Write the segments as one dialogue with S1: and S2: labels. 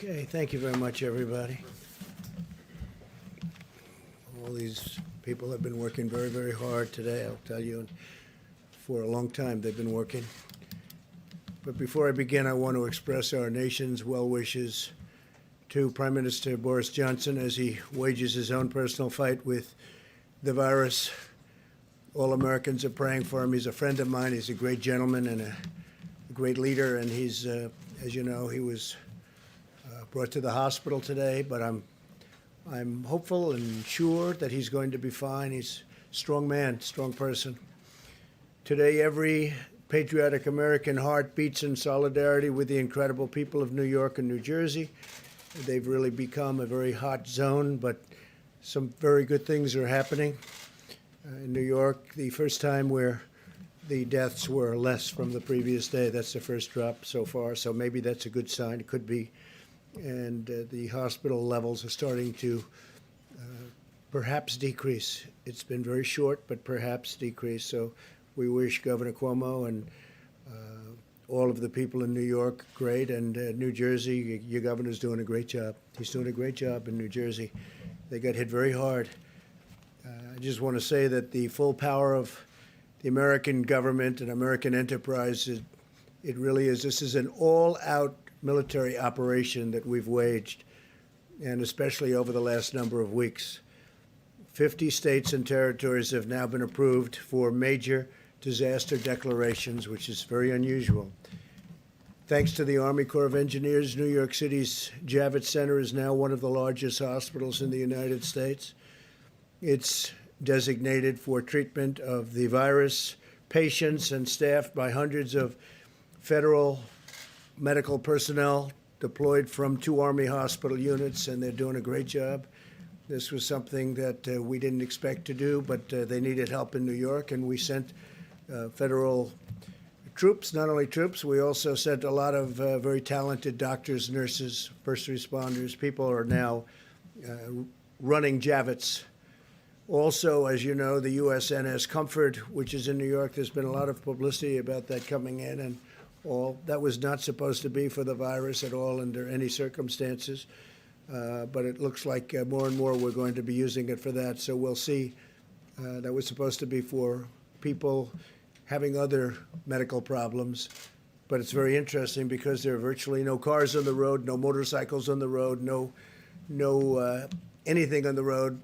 S1: Okay, thank you very much, everybody. All these people have been working very, very hard today, I'll tell you. For a long time they've been working. But before I begin, I want to express our nation's well wishes to Prime Minister Boris Johnson as he wages his own personal fight with the virus. All Americans are praying for him. He's a friend of mine. He's a great gentleman and a great leader. And he's, as you know, he was brought to the hospital today. But I'm hopeful and sure that he's going to be fine. He's a strong man, strong person. Today, every patriotic American heart beats in solidarity with the incredible people of New York and New Jersey. They've really become a very hot zone, but some very good things are happening. In New York, the first time where the deaths were less from the previous day. That's the first drop so far, so maybe that's a good sign. It could be. And the hospital levels are starting to perhaps decrease. It's been very short, but perhaps decrease. So we wish Governor Cuomo and all of the people in New York great, and New Jersey, your governor's doing a great job. He's doing a great job in New Jersey. They got hit very hard. I just want to say that the full power of the American government and American enterprise, it really is. This is an all-out military operation that we've waged, and especially over the last number of weeks. 50 states and territories have now been approved for major disaster declarations, which is very unusual. Thanks to the Army Corps of Engineers, New York City's Javits Center is now one of the largest hospitals in the United States. It's designated for treatment of the virus, patients, and staffed by hundreds of federal medical personnel deployed from 2 Army hospital units, and they're doing a great job. This was something that we didn't expect to do, but they needed help in New York, and we sent federal troops. Not only troops, we also sent a lot of very talented doctors, nurses, first responders. People are now running Javits. Also, as you know, the USNS Comfort, which is in New York, there's been a lot of publicity about that coming in, and all that was not supposed to be for the virus at all under any circumstances. But it looks like more and more we're going to be using it for that. So we'll see. That was supposed to be for people having other medical problems. But it's very interesting because there are virtually no cars on the road, no motorcycles on the road, no anything on the road.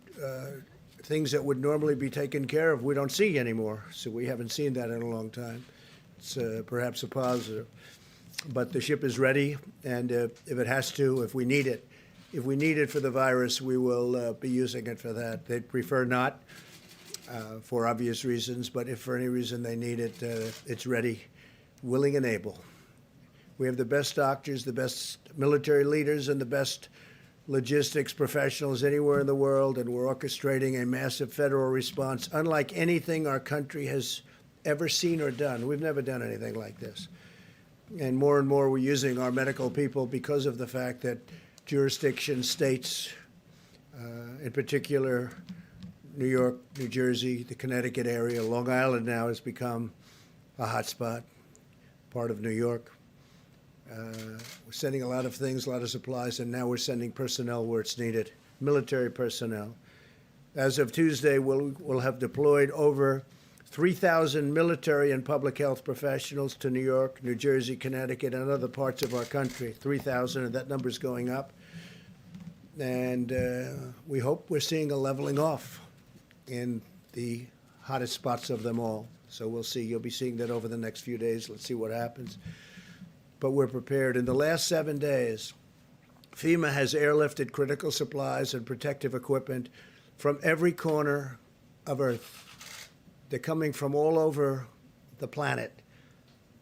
S1: Things that would normally be taken care of, we don't see anymore. So we haven't seen that in a long time. It's perhaps a positive. But the ship is ready, and if it has to, if we need it for the virus, we will be using it for that. They'd prefer not, for obvious reasons, but if for any reason they need it, it's ready, willing and able. We have the best doctors, the best military leaders, and the best logistics professionals anywhere in the world, and we're orchestrating a massive federal response, unlike anything our country has ever seen or done. We've never done anything like this. And more we're using our medical people because of the fact that jurisdiction states, in particular New York, New Jersey, the Connecticut area, Long Island now has become a hotspot, part of New York. We're sending a lot of things, a lot of supplies, and now we're sending personnel where it's needed, military personnel. As of Tuesday, we'll have deployed over 3,000 military and public health professionals to New York, New Jersey, Connecticut, and other parts of our country. 3,000, and that number's going up. And we hope we're seeing a leveling off in the hottest spots of them all. So we'll see. You'll be seeing that over the next few days. Let's see what happens. But we're prepared. In the last 7 days, FEMA has airlifted critical supplies and protective equipment from every corner of Earth. They're coming from all over the planet,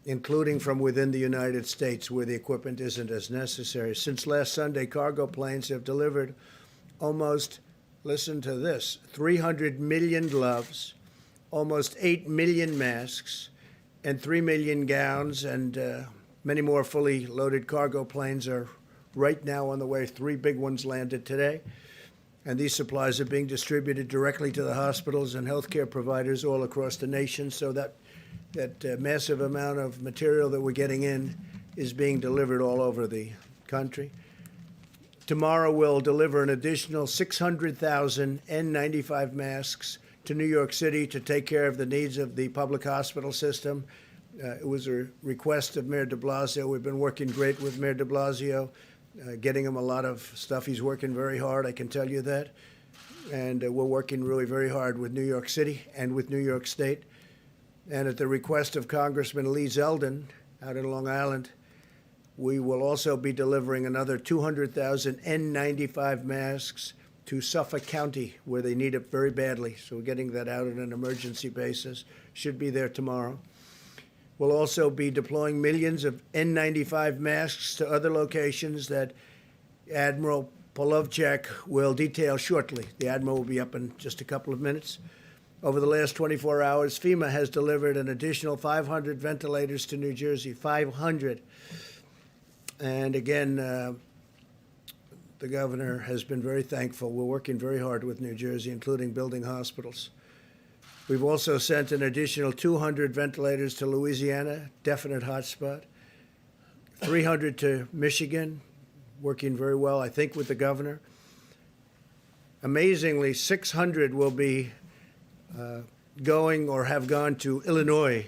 S1: including from within the United States, where the equipment isn't as necessary. Since last Sunday, cargo planes have delivered almost, listen to this, 300 million gloves, almost 8 million masks, and 3 million gowns, and many more fully loaded cargo planes are right now on the way. 3 big ones landed today. And these supplies are being distributed directly to the hospitals and healthcare providers all across the nation. So that massive amount of material that we're getting in is being delivered all over the country. Tomorrow we'll deliver an additional 600,000 N95 masks to New York City to take care of the needs of the public hospital system. It was a request of Mayor de Blasio. We've been working great with Mayor de Blasio, getting him a lot of stuff. He's working very hard, I can tell you that. And we're working really very hard with New York City and with New York State. And at the request of Congressman Lee Zeldin out in Long Island, we will also be delivering another 200,000 N95 masks to Suffolk County, where they need it very badly. So we're getting that out on an emergency basis. Should be there tomorrow. We'll also be deploying millions of N95 masks to other locations that Admiral Polovchak will detail shortly. The Admiral will be up in just a couple of minutes. Over the last 24 hours, FEMA has delivered an additional 500 ventilators to New Jersey, 500. And again, the governor has been very thankful. We're working very hard with New Jersey, including building hospitals. We've also sent an additional 200 ventilators to Louisiana, definite hotspot, 300 to Michigan, working very well, I think, with the governor. Amazingly, 600 will be going or have gone to Illinois.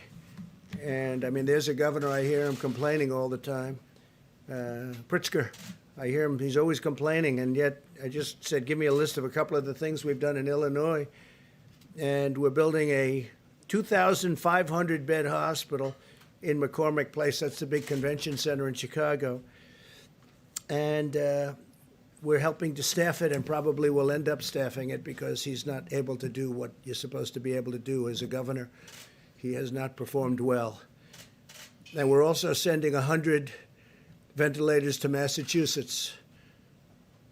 S1: And, I mean, there's a governor, I hear him complaining all the time. Pritzker, I hear him, he's always complaining, and yet I just said, give me a list of a couple of the things we've done in Illinois. And we're building a 2,500-bed hospital in McCormick Place. That's the big convention center in Chicago. And we're helping to staff it, and probably will end up staffing it because he's not able to do what you're supposed to be able to do as a governor. He has not performed well. And we're also sending 100 ventilators to Massachusetts.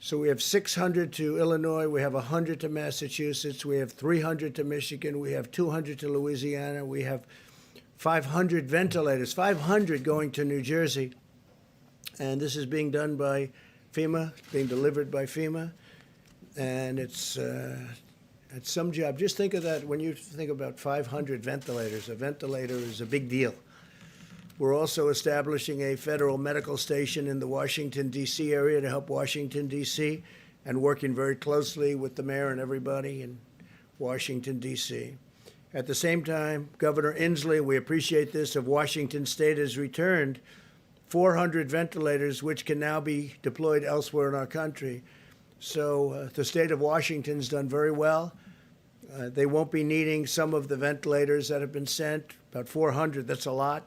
S1: So we have 600 to Illinois, we have 100 to Massachusetts, we have 300 to Michigan, we have 200 to Louisiana, we have 500 ventilators, 500 going to New Jersey. And this is being done by FEMA, being delivered by FEMA. And it's some job. Just think of that when you think about 500 ventilators. A ventilator is a big deal. We're also establishing a federal medical station in the Washington, D.C. area to help Washington, D.C., and working very closely with the mayor and everybody in Washington, D.C. At the same time, Governor Inslee, we appreciate this, of Washington State has returned 400 ventilators, which can now be deployed elsewhere in our country. So the state of Washington's done very well. They won't be needing some of the ventilators that have been sent, about 400, that's a lot.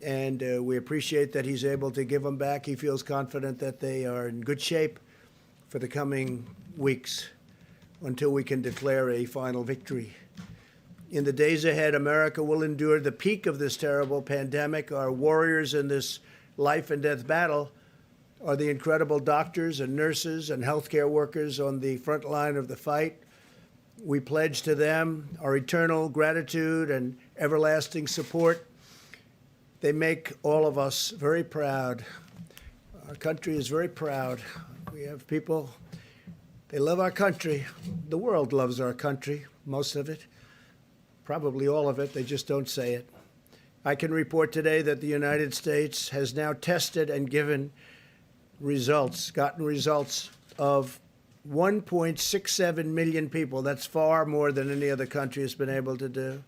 S1: And we appreciate that he's able to give them back. He feels confident that they are in good shape for the coming weeks until we can declare a final victory. In the days ahead, America will endure the peak of this terrible pandemic. Our warriors in this life and death battle are the incredible doctors and nurses and healthcare workers on the front line of the fight. We pledge to them our eternal gratitude and everlasting support. They make all of us very proud. Our country is very proud. We have people, they love our country. The world loves our country, most of it, probably all of it. They just don't say it. I can report today that the United States has now tested and gotten results of 1.67 million people. That's far more than any other country has been able to do.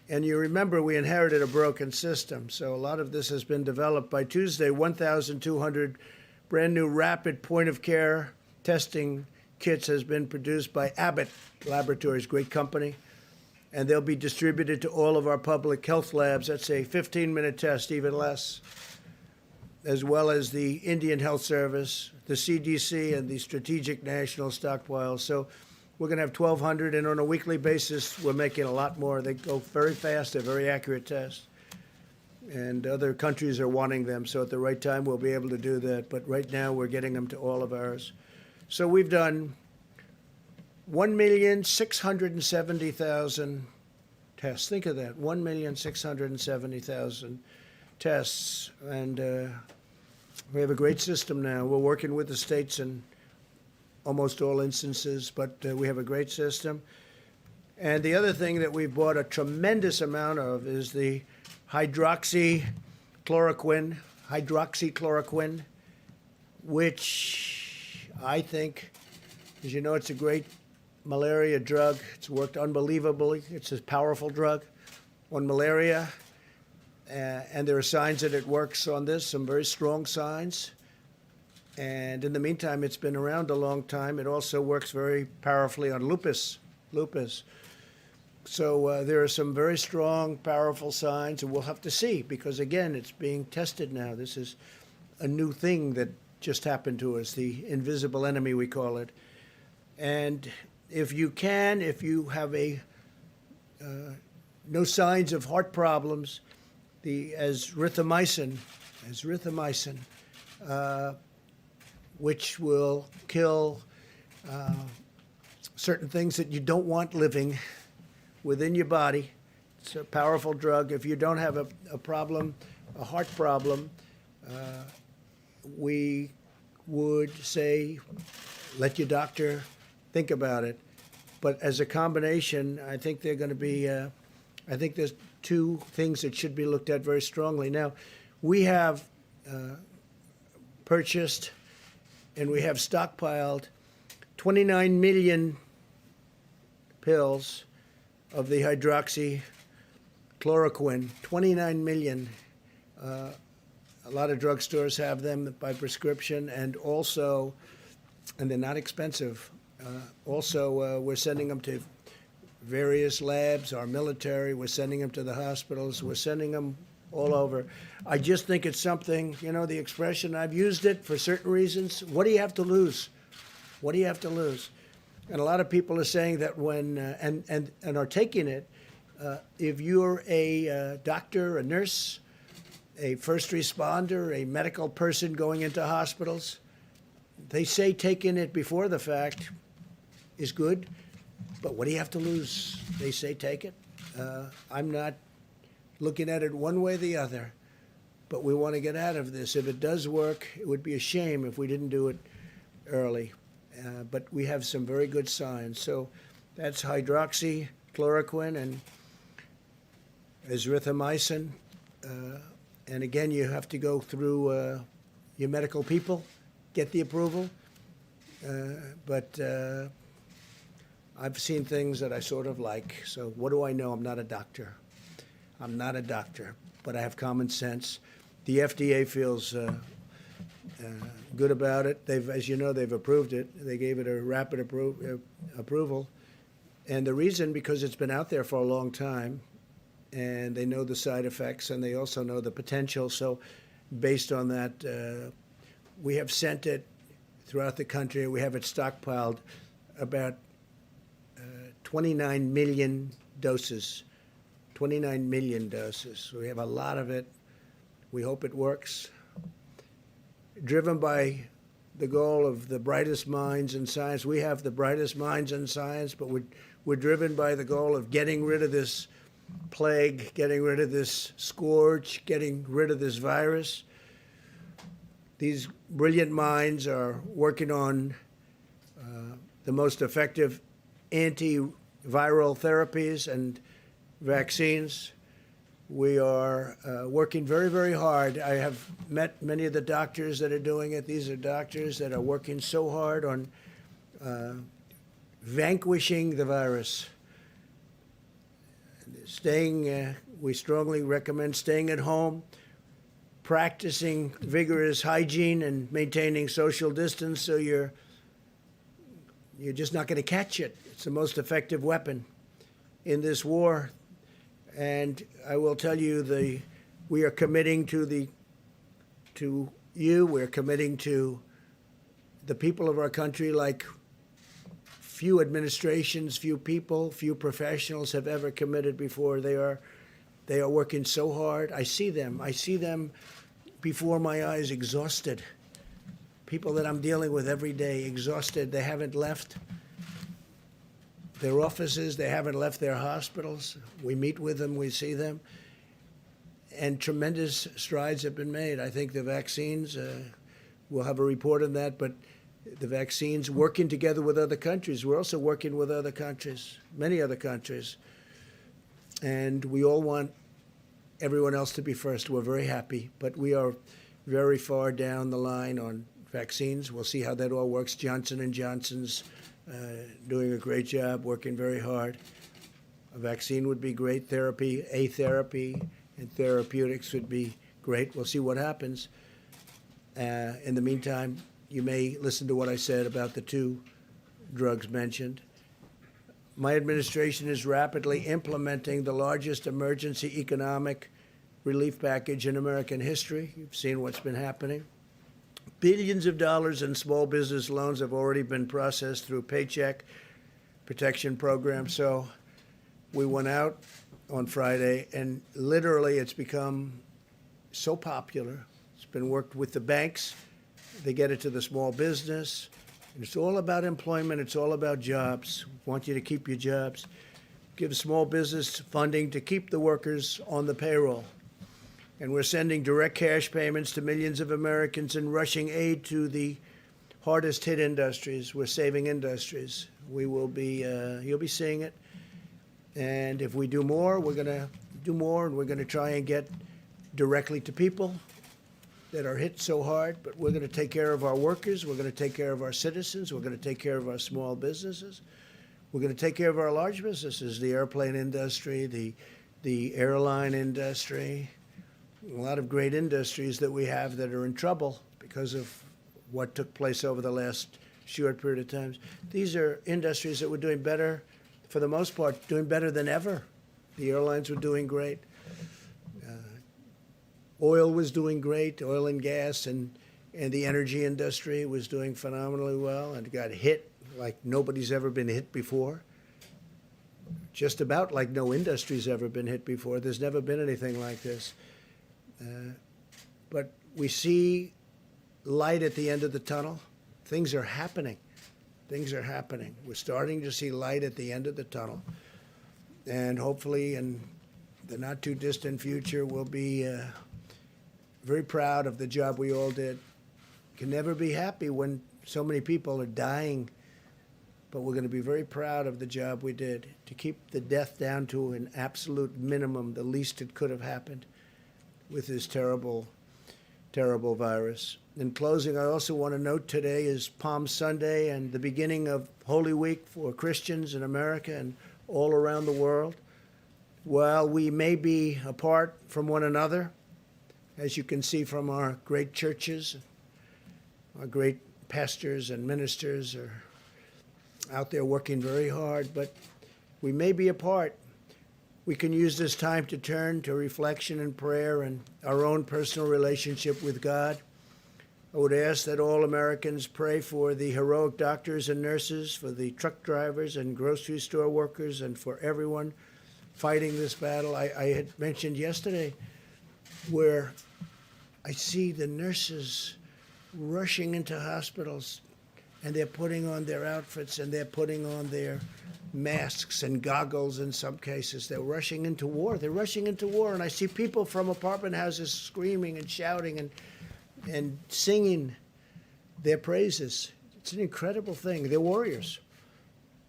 S1: And you remember we inherited a broken system, so a lot of this has been developed. By Tuesday, 1,200 brand new rapid point-of-care testing kits has been produced by Abbott Laboratories, great company, and they'll be distributed to all of our public health labs. That's a 15-minute test, even less, as well as the Indian Health Service, the CDC, and the Strategic National Stockpile. So we're going to have 1,200, and on a weekly basis, we're making a lot more. They go very fast. They're very accurate tests. And other countries are wanting them, so at the right time, we'll be able to do that. But right now, we're getting them to all of ours. So we've done 1,670,000 tests. Think of that, 1,670,000 tests. And we have a great system now. We're working with the states in almost all instances, but we have a great system. And the other thing that we've bought a tremendous amount of is the hydroxychloroquine, which I think, as you know, it's a great malaria drug. It's worked unbelievably. It's a powerful drug on malaria. And there are signs that it works on this, some very strong signs. And in the meantime, it's been around a long time. It also works very powerfully on lupus. So there are some very strong, powerful signs, and we'll have to see, because, again, it's being tested now. This is a new thing that just happened to us, the invisible enemy, we call it. And if you have no signs of heart problems, the azithromycin, which will kill certain things that you don't want living within your body. It's a powerful drug. If you don't have a problem, a heart problem, we would say let your doctor think about it. But as a combination, I think they're going to be, I think there's two things that should be looked at very strongly. Now, we have purchased and we have stockpiled 29 million pills of the hydroxychloroquine, 29 million. A lot of drugstores have them by prescription, and also, and they're not expensive. We're sending them to various labs, our military, we're sending them to the hospitals, we're sending them all over. I just think it's something, you know, the expression, I've used it for certain reasons. What do you have to lose? What do you have to lose? And a lot of people are saying that when, and are taking it, if you're a doctor, a nurse, a first responder, a medical person going into hospitals, they say taking it before the fact is good, but what do you have to lose? They say take it. I'm not looking at it one way or the other, but we want to get out of this. If it does work, it would be a shame if we didn't do it early. But we have some very good signs. So that's hydroxychloroquine and azithromycin. And again, you have to go through your medical people, get the approval. But I've seen things that I sort of like. So what do I know? I'm not a doctor. I'm not a doctor, but I have common sense. The FDA feels good about it. As you know, they've approved it. They gave it a rapid approval. And the reason, because it's been out there for a long time, and they know the side effects, and they also know the potential. So based on that, we have sent it throughout the country. We have it stockpiled, about 29 million doses. 29 million doses. We have a lot of it. We hope it works. Driven by the goal of the brightest minds in science. We have the brightest minds in science, but we're driven by the goal of getting rid of this plague, getting rid of this scourge, getting rid of this virus. These brilliant minds are working on the most effective antiviral therapies and vaccines. We are working very, very hard. I have met many of the doctors that are doing it. These are doctors that are working so hard on vanquishing the virus. We strongly recommend staying at home, practicing vigorous hygiene and maintaining social distance so you're just not going to catch it. It's the most effective weapon in this war. And I will tell you, we are committing to you, we're committing to the people of our country like few administrations, few people, few professionals have ever committed before. They are working so hard. I see them before my eyes, exhausted. People that I'm dealing with every day, exhausted. They haven't left their offices. They haven't left their hospitals. We meet with them. We see them. And tremendous strides have been made. I think the vaccines, we'll have a report on that, but the vaccines, working together with other countries. We're also working with other countries, many other countries. And we all want everyone else to be first. We're very happy, but we are very far down the line on vaccines. We'll see how that all works. Johnson & Johnson's doing a great job, working very hard. A vaccine would be great. Therapy and therapeutics would be great. We'll see what happens. In the meantime, you may listen to what I said about the two drugs mentioned. My administration is rapidly implementing the largest emergency economic relief package in American history. You've seen what's been happening. Billions of dollars in small business loans have already been processed through Paycheck Protection Program. So we went out on Friday, and literally it's become so popular. It's been worked with the banks. They get it to the small business. And it's all about employment. It's all about jobs. We want you to keep your jobs. Give small business funding to keep the workers on the payroll. And we're sending direct cash payments to millions of Americans and rushing aid to the hardest hit industries. We're saving industries. We will be, you'll be seeing it. And if we do more, we're going to do more, and we're going to try and get directly to people that are hit so hard. But we're going to take care of our workers. We're going to take care of our citizens. We're going to take care of our small businesses. We're going to take care of our large businesses, the airplane industry, the airline industry, a lot of great industries that we have that are in trouble because of what took place over the last short period of time. These are industries that were doing better, for the most part, doing better than ever. The airlines were doing great. Oil was doing great, oil and gas, and the energy industry was doing phenomenally well and got hit like nobody's ever been hit before. Just about like no industry's ever been hit before. There's never been anything like this. But we see light at the end of the tunnel. Things are happening. Things are happening. We're starting to see light at the end of the tunnel. And hopefully in the not too distant future, we'll be very proud of the job we all did. Can never be happy when so many people are dying, but we're going to be very proud of the job we did to keep the death down to an absolute minimum, the least that could have happened with this terrible, terrible virus. In closing, I also want to note today is Palm Sunday and the beginning of Holy Week for Christians in America and all around the world. While we may be apart from one another, as you can see from our great churches, our great pastors and ministers are out there working very hard, but we may be apart. We can use this time to turn to reflection and prayer and our own personal relationship with God. I would ask that all Americans pray for the heroic doctors and nurses, for the truck drivers and grocery store workers, and for everyone fighting this battle. I had mentioned yesterday where I see the nurses rushing into hospitals, and they're putting on their outfits and they're putting on their masks and goggles in some cases. They're rushing into war. They're rushing into war. And I see people from apartment houses screaming and shouting and singing their praises. It's an incredible thing. They're warriors.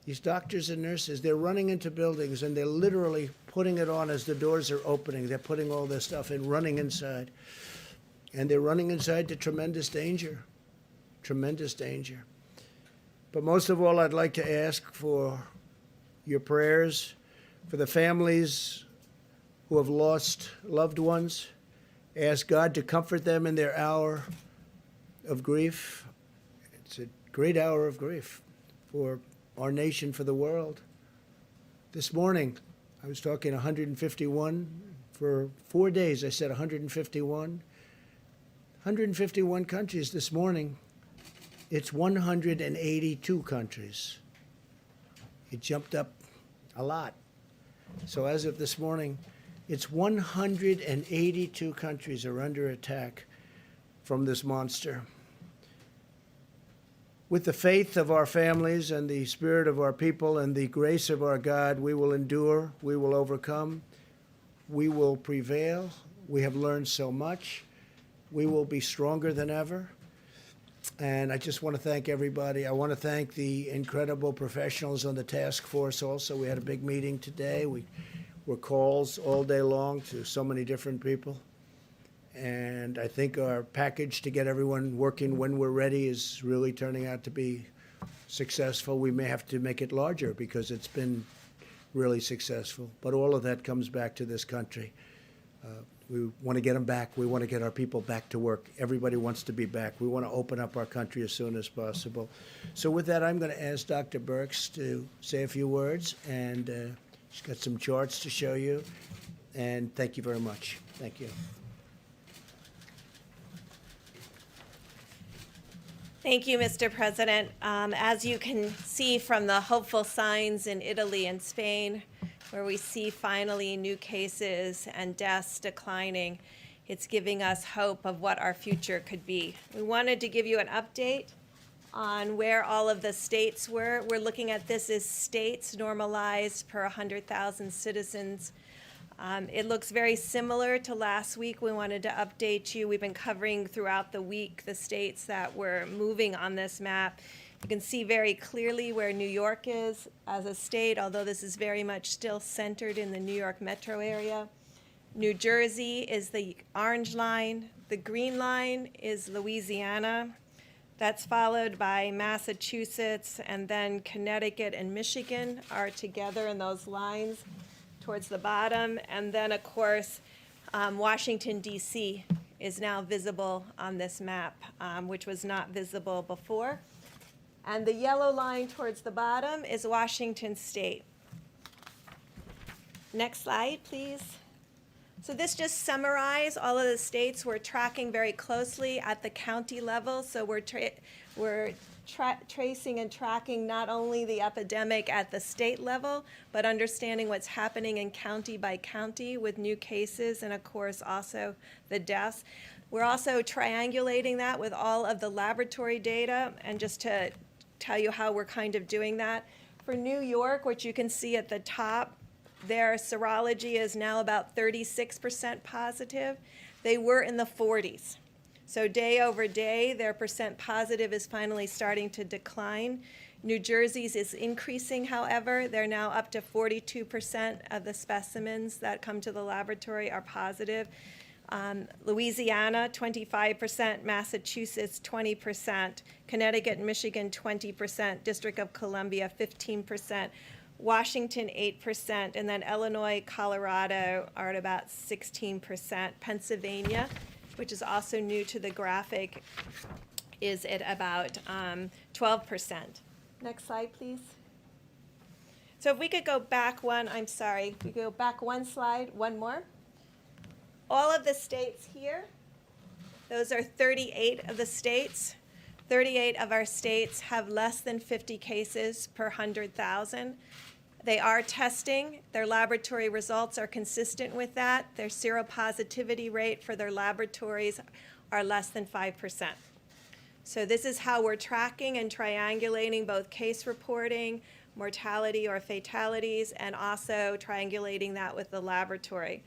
S1: These doctors and nurses, they're running into buildings and they're literally putting it on as the doors are opening. They're putting all their stuff in, running inside. And they're running inside to tremendous danger. Tremendous danger. But most of all, I'd like to ask for your prayers for the families who have lost loved ones. Ask God to comfort them in their hour of grief. It's a great hour of grief for our nation, for the world. This morning, I was talking 151. For 4 days, I said 151. 151 countries. This morning, it's 182 countries. It jumped up a lot. So as of this morning, it's 182 countries are under attack from this monster. With the faith of our families and the spirit of our people and the grace of our God, we will endure, we will overcome, we will prevail. We have learned so much. We will be stronger than ever. And I just want to thank everybody. I want to thank the incredible professionals on the task force also. We had a big meeting today. We were calls all day long to so many different people. And I think our package to get everyone working when we're ready is really turning out to be successful. We may have to make it larger because it's been really successful. But all of that comes back to this country. We want to get them back. We want to get our people back to work. Everybody wants to be back. We want to open up our country as soon as possible. So with that, I'm going to ask Dr. Birx to say a few words, and she's got some charts to show you. And thank you very much. Thank you.
S2: Thank you, Mr. President. As you can see from the hopeful signs in Italy and Spain, where we see finally new cases and deaths declining, it's giving us hope of what our future could be. We wanted to give you an update on where all of the states were. We're looking at this as states normalized per 100,000 citizens. It looks very similar to last week. We wanted to update you. We've been covering throughout the week the states that were moving on this map. You can see very clearly where New York is as a state, although this is very much still centered in the New York metro area. New Jersey is the orange line. The green line is Louisiana. That's followed by Massachusetts, and then Connecticut and Michigan are together in those lines towards the bottom. And then, of course, Washington, D.C. is now visible on this map, which was not visible before. And the yellow line towards the bottom is Washington State. Next slide, please. So this just summarizes all of the states we're tracking very closely at the county level. So we're tracing and tracking not only the epidemic at the state level, but understanding what's happening in county by county with new cases and, of course, also the deaths. We're also triangulating that with all of the laboratory data. And just to tell you how we're kind of doing that, for New York, which you can see at the top, their serology is now about 36% positive. They were in the 40s. So day over day, their percent positive is finally starting to decline. New Jersey's is increasing, however. They're now up to 42% of the specimens that come to the laboratory are positive. Louisiana, 25%, Massachusetts, 20%, Connecticut and Michigan, 20%, District of Columbia, 15%, Washington, 8%, and then Illinois, Colorado are at about 16%. Pennsylvania, which is also new to the graphic, is at about 12%. Next slide, please. So if we could go back one, I'm sorry, we go back one slide, one more. All of the states here, those are 38 of the states. 38 of our states have less than 50 cases per 100,000. They are testing. Their laboratory results are consistent with that. Their seropositivity rate for their laboratories are less than 5%. So this is how we're tracking and triangulating both case reporting, mortality or fatalities, and also triangulating that with the laboratory.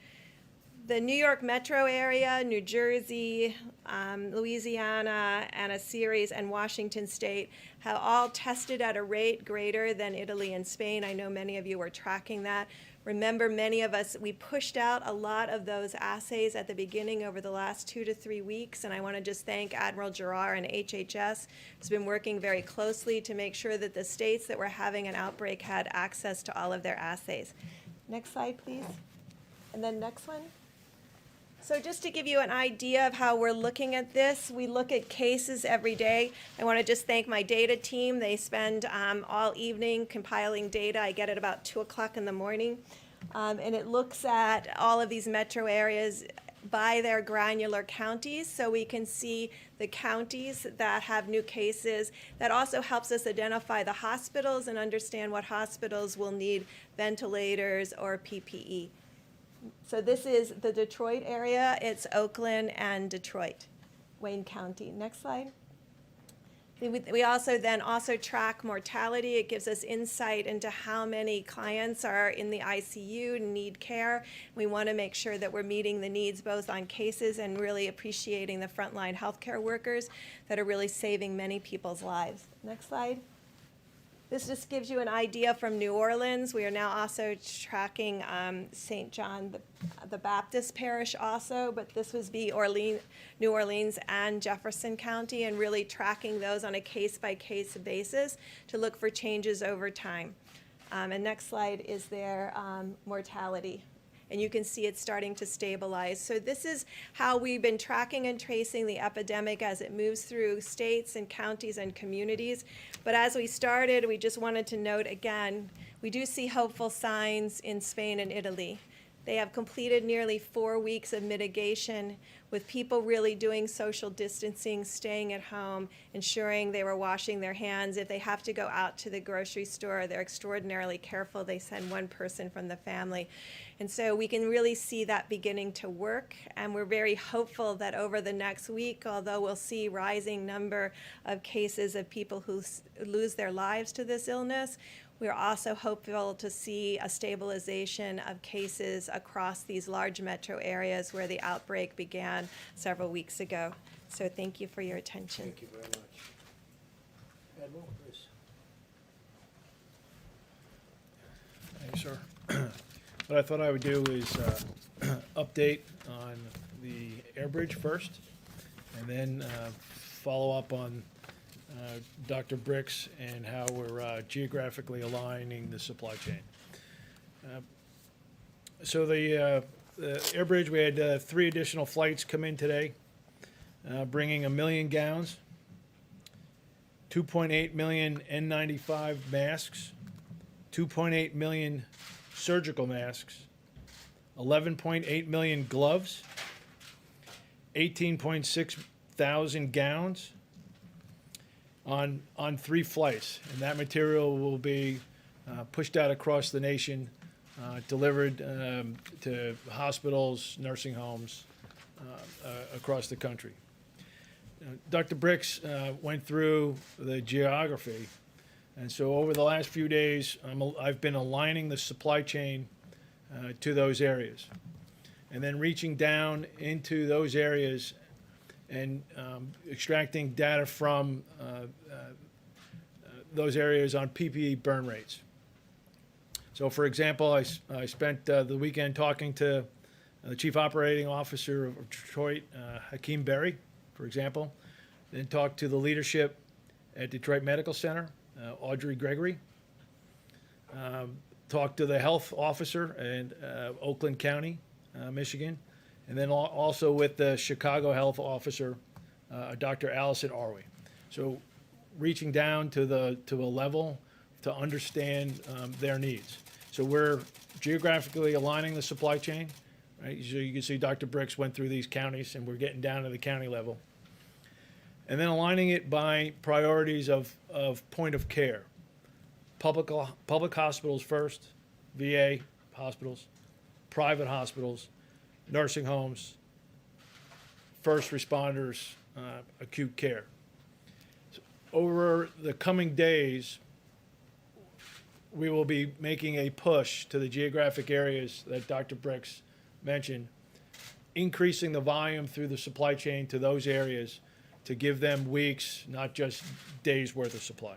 S2: The New York metro area, New Jersey, Louisiana, and a series, and Washington State have all tested at a rate greater than Italy and Spain. I know many of you were tracking that. Remember, many of us, we pushed out a lot of those assays at the beginning over the last 2 to 3 weeks, and I want to just thank Admiral Giroir and HHS, who's been working very closely to make sure that the states that were having an outbreak had access to all of their assays. Next slide, please. And then next one. So just to give you an idea of how we're looking at this, we look at cases every day. I want to just thank my data team. They spend all evening compiling data. I get it about 2 o'clock in the morning. And it looks at all of these metro areas by their granular counties, so we can see the counties that have new cases. That also helps us identify the hospitals and understand what hospitals will need ventilators or PPE. So this is the Detroit area. It's Oakland and Detroit, Wayne County. Next slide. We also track mortality. It gives us insight into how many clients are in the ICU and need care. We want to make sure that we're meeting the needs both on cases and really appreciating the frontline healthcare workers that are really saving many people's lives. Next slide. This just gives you an idea from New Orleans. We are now also tracking St. John the Baptist Parish also, but this would be New Orleans and Jefferson County, and really tracking those on a case-by-case basis to look for changes over time. And next slide is their mortality. And you can see it's starting to stabilize. So this is how we've been tracking and tracing the epidemic as it moves through states and counties and communities. But as we started, we just wanted to note again, we do see hopeful signs in Spain and Italy. They have completed nearly 4 weeks of mitigation with people really doing social distancing, staying at home, ensuring they were washing their hands. If they have to go out to the grocery store, they're extraordinarily careful. They send one person from the family. And so we can really see that beginning to work. And we're very hopeful that over the next week, although we'll see rising number of cases of people who lose their lives to this illness, we're also hopeful to see a stabilization of cases across these large metro areas where the outbreak began several weeks ago. So thank you for your attention.
S1: Thank you very much. Admiral, please.
S3: Thank you, sir. What I thought I would do is update on the air bridge first, and then follow up on Dr. Bricks and how we're geographically aligning the supply chain. So the air bridge, we had 3 additional flights come in today, bringing 1 million gowns, 2.8 million N95 masks, 2.8 million surgical masks, 11.8 million gloves, 18.6 thousand gowns on 3 flights. And that material will be pushed out across the nation, delivered to hospitals, nursing homes across the country. Dr. Bricks went through the geography. And so over the last few days, I've been aligning the supply chain to those areas, and then reaching down into those areas and extracting data from those areas on PPE burn rates. So, for example, I spent the weekend talking to the Chief Operating Officer of Detroit, Hakeem Berry, for example, then talked to the leadership at Detroit Medical Center, Audrey Gregory, talked to the health officer in Oakland County, Michigan, and then also with the Chicago health officer, Dr. Allison Arway. So reaching down to a level to understand their needs. So we're geographically aligning the supply chain, right? So you can see Dr. Bricks went through these counties, and we're getting down to the county level. And then aligning it by priorities of point of care. Public hospitals first, VA hospitals, private hospitals, nursing homes, first responders, acute care. So over the coming days, we will be making a push to the geographic areas that Dr. Bricks mentioned, increasing the volume through the supply chain to those areas to give them weeks, not just days worth of supply.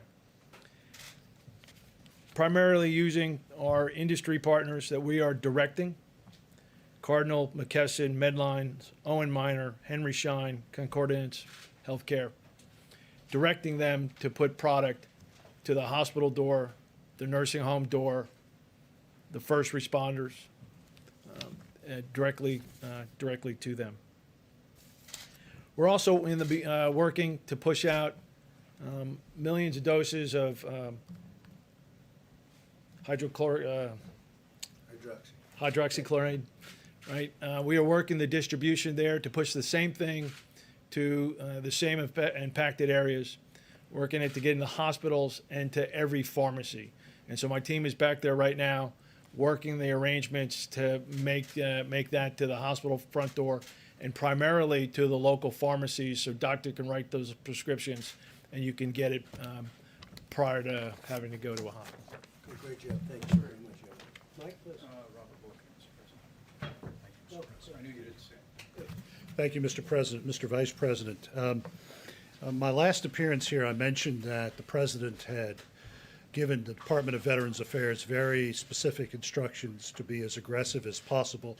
S3: Primarily using our industry partners that we are directing, Cardinal, McKesson, Medline, Owen Minor, Henry Schein, Concordance Healthcare, directing them to put product to the hospital door, the nursing home door, the first responders, directly to them. We're also in the working to push out millions of doses of hydroxychloroquine, right? We are working the distribution there to push the same thing to the same impacted areas, working it to get in the hospitals and to every pharmacy. And so my team is back there right now, working the arrangements to make that to the hospital front door and primarily to the local pharmacies, so doctor can write those prescriptions and you can get it prior to having to go to a hospital.
S1: Good, great job. Thanks very much, Evan. Mike, please.
S4: Robert Wilkins, President. Thank you, Mr. President. I knew you didn't say it.
S5: Thank you, Mr. President, Mr. Vice President. My last appearance here, I mentioned that the President had given the Department of Veterans Affairs very specific instructions to be as aggressive as possible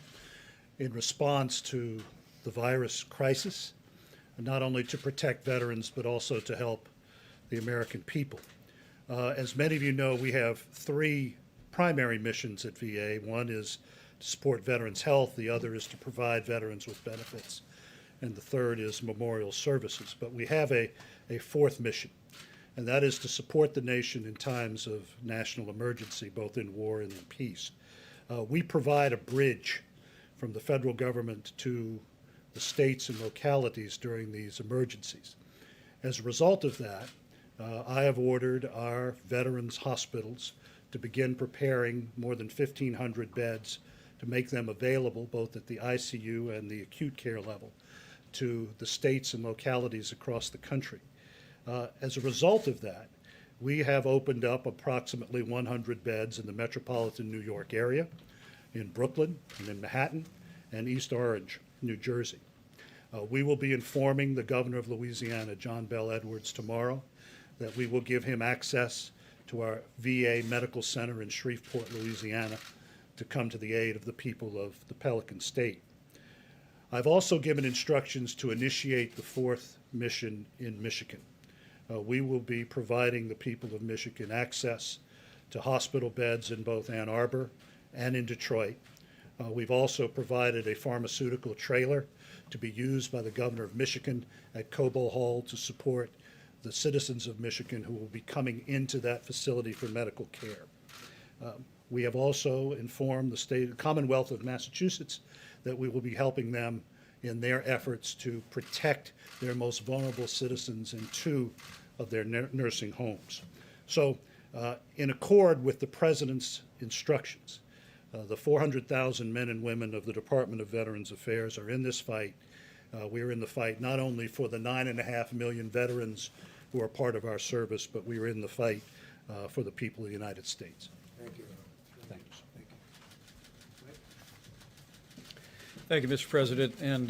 S5: in response to the virus crisis, not only to protect veterans, but also to help the American people. As many of you know, we have three primary missions at VA. One is to support veterans' health, the other is to provide veterans with benefits, and the third is memorial services. But we have a fourth mission, and that is to support the nation in times of national emergency, both in war and in peace. We provide a bridge from the federal government to the states and localities during these emergencies. As a result of that, I have ordered our veterans' hospitals to begin preparing more than 1,500 beds to make them available both at the ICU and the acute care level to the states and localities across the country. As a result of that, we have opened up approximately 100 beds in the metropolitan New York area, in Brooklyn and in Manhattan, and East Orange, New Jersey. We will be informing the governor of Louisiana, John Bel Edwards, tomorrow that we will give him access to our VA Medical Center in Shreveport, Louisiana, to come to the aid of the people of the Pelican State. I've also given instructions to initiate the fourth mission in Michigan. We will be providing the people of Michigan access to hospital beds in both Ann Arbor and in Detroit. We've also provided a pharmaceutical trailer to be used by the governor of Michigan at Cobo Hall to support the citizens of Michigan who will be coming into that facility for medical care. We have also informed the Commonwealth of Massachusetts that we will be helping them in their efforts to protect their most vulnerable citizens in 2 of their nursing homes. So, in accord with the President's instructions, the 400,000 men and women of the Department of Veterans Affairs are in this fight. We are in the fight not only for the 9.5 million veterans who are part of our service, but we are in the fight for the people of the United States.
S1: Thank you.
S5: Thank you.
S3: Thank you, Mr. President. And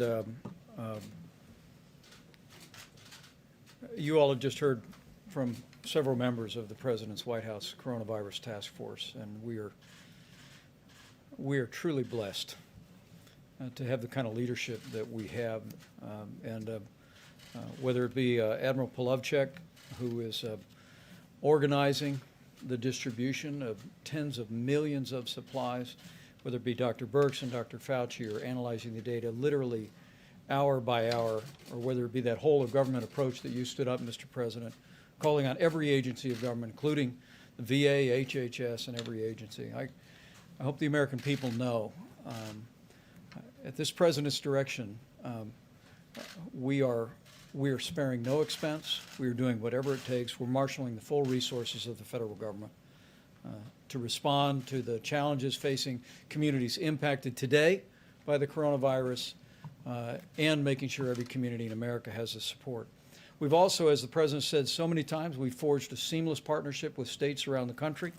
S3: you all have just heard from several members of the President's White House Coronavirus Task Force, and we are truly blessed to have the kind of leadership that we have. Whether it be Admiral Polovchek, who is organizing the distribution of tens of millions of supplies, whether it be Dr. Birx and Dr. Fauci are analyzing the data literally hour by hour, or whether it be that whole of government approach that you stood up, Mr. President, calling on every agency of government, including the VA, HHS, and every agency. I hope the American people know, at this President's direction, we are sparing no expense. We are doing whatever it takes. We're marshaling the full resources of the federal government to respond to the challenges facing communities impacted today by the coronavirus and making sure every community in America has the support. We've also, as the President said so many times, we've forged a seamless partnership with states around the country.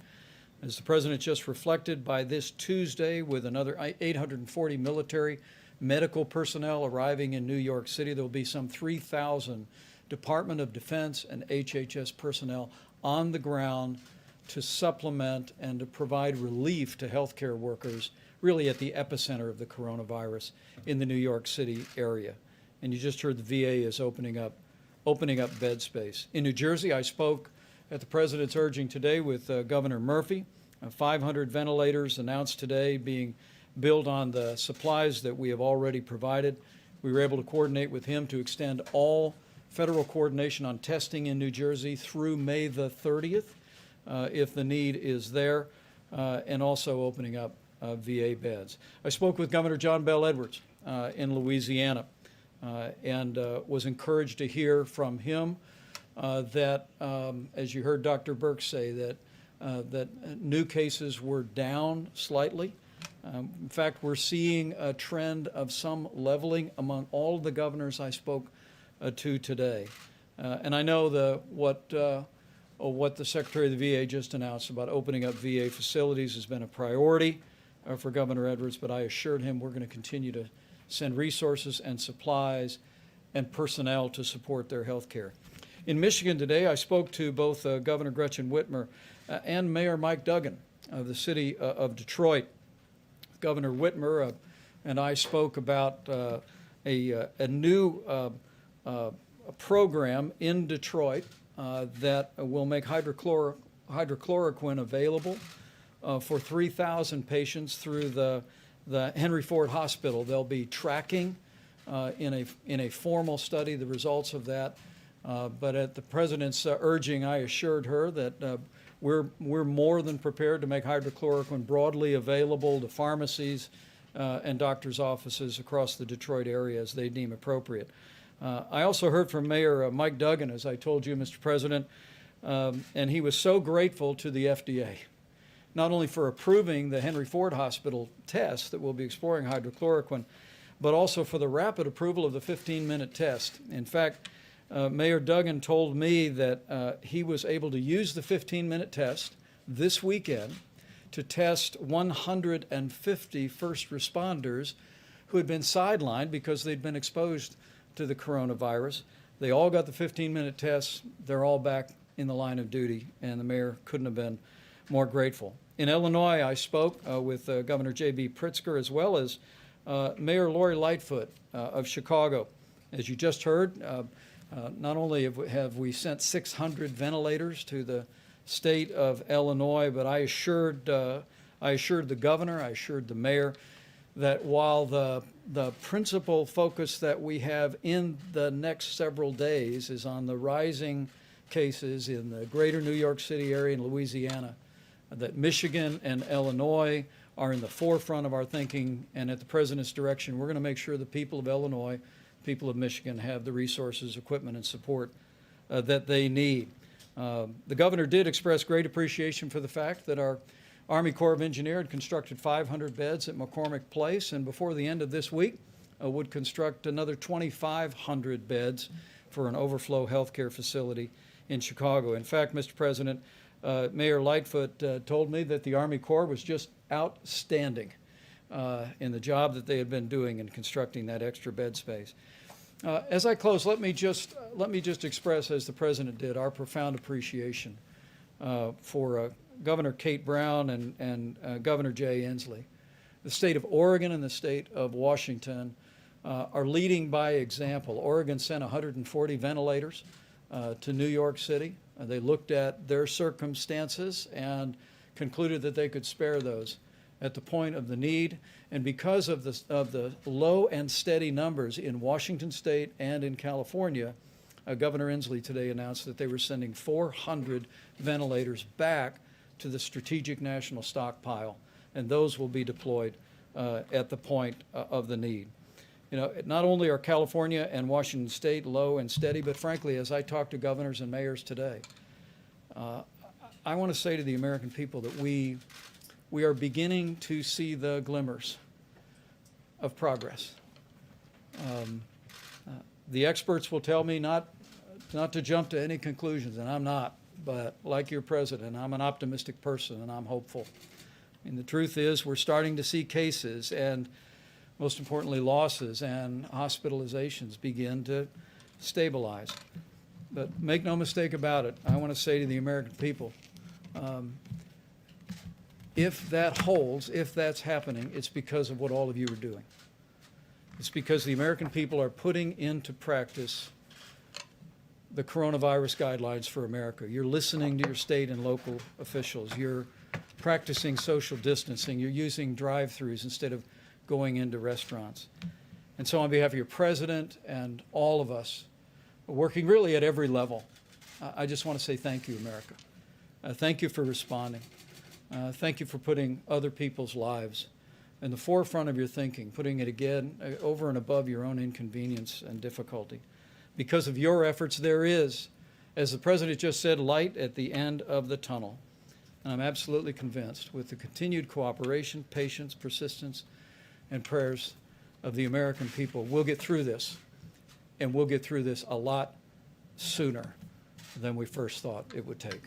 S3: As the President just reflected, by this Tuesday, with another 840 military medical personnel arriving in New York City, there will be some 3,000 Department of Defense and HHS personnel on the ground to supplement and to provide relief to healthcare workers, really at the epicenter of the coronavirus in the New York City area. And you just heard the VA is opening up bed space. In New Jersey, I spoke at the President's urging today with Governor Murphy. 500 ventilators announced today being built on the supplies that we have already provided. We were able to coordinate with him to extend all federal coordination on testing in New Jersey through May the 30th, if the need is there, and also opening up VA beds. I spoke with Governor John Bel Edwards in Louisiana and was encouraged to hear from him that, as you heard Dr. Birx say, that new cases were down slightly. In fact, we're seeing a trend of some leveling among all of the governors I spoke to today. And I know what the Secretary of the VA just announced about opening up VA facilities has been a priority for Governor Edwards, but I assured him we're going to continue to send resources and supplies and personnel to support their health care.
S6: In Michigan today, I spoke to both Governor Gretchen Whitmer and Mayor Mike Duggan of the city of Detroit. Governor Whitmer and I spoke about a new program in Detroit that will make hydrochloroquine available for 3,000 patients through the Henry Ford Hospital. They'll be tracking in a formal study the results of that. But at the President's urging, I assured her that we're more than prepared to make hydrochloroquine broadly available to pharmacies and doctors' offices across the Detroit area as they deem appropriate. I also heard from Mayor Mike Duggan, as I told you, Mr. President, and he was so grateful to the FDA, not only for approving the Henry Ford Hospital test that will be exploring hydrochloroquine, but also for the rapid approval of the 15-minute test. In fact, Mayor Duggan told me that he was able to use the 15-minute test this weekend to test 150 first responders who had been sidelined because they'd been exposed to the coronavirus. They all got the 15-minute tests. They're all back in the line of duty, and the mayor couldn't have been more grateful. In Illinois, I spoke with Governor J.B. Pritzker as well as Mayor Lori Lightfoot of Chicago. As you just heard, not only have we sent 600 ventilators to the state of Illinois, but I assured the governor, I assured the mayor that while the principal focus that we have in the next several days is on the rising cases in the greater New York City area and Louisiana, that Michigan and Illinois are in the forefront of our thinking, and at the President's direction, we're going to make sure the people of Illinois, people of Michigan have the resources, equipment, and support that they need. The governor did express great appreciation for the fact that our Army Corps of Engineers had constructed 500 beds at McCormick Place, and before the end of this week would construct another 2,500 beds for an overflow healthcare facility in Chicago. In fact, Mr. President, Mayor Lightfoot told me that the Army Corps was just outstanding in the job that they had been doing in constructing that extra bed space. As I close, let me just express, as the President did, our profound appreciation for Governor Kate Brown and Governor Jay Inslee. The state of Oregon and the state of Washington are leading by example. Oregon sent 140 ventilators to New York City. They looked at their circumstances and concluded that they could spare those at the point of the need. And because of the low and steady numbers in Washington State and in California, Governor Inslee today announced that they were sending 400 ventilators back to the Strategic National Stockpile, and those will be deployed at the point of the need. You know, not only are California and Washington State low and steady, but frankly, as I talk to governors and mayors today, I want to say to the American people that we are beginning to see the glimmers of progress. The experts will tell me not to jump to any conclusions, and I'm not, but like your president, I'm an optimistic person and I'm hopeful. And the truth is we're starting to see cases and, most importantly, losses and hospitalizations begin to stabilize. But make no mistake about it, I want to say to the American people, if that holds, if that's happening, it's because of what all of you are doing. It's because the American people are putting into practice the coronavirus guidelines for America. You're listening to your state and local officials. You're practicing social distancing. You're using drive-thrus instead of going into restaurants. And so on behalf of your president and all of us, working really at every level, I just want to say thank you, America. Thank you for responding. Thank you for putting other people's lives in the forefront of your thinking, putting it again over and above your own inconvenience and difficulty. Because of your efforts, there is, as the President just said, light at the end of the tunnel. And I'm absolutely convinced with the continued cooperation, patience, persistence, and prayers of the American people, we'll get through this. And we'll get through this a lot sooner than we first thought it would take.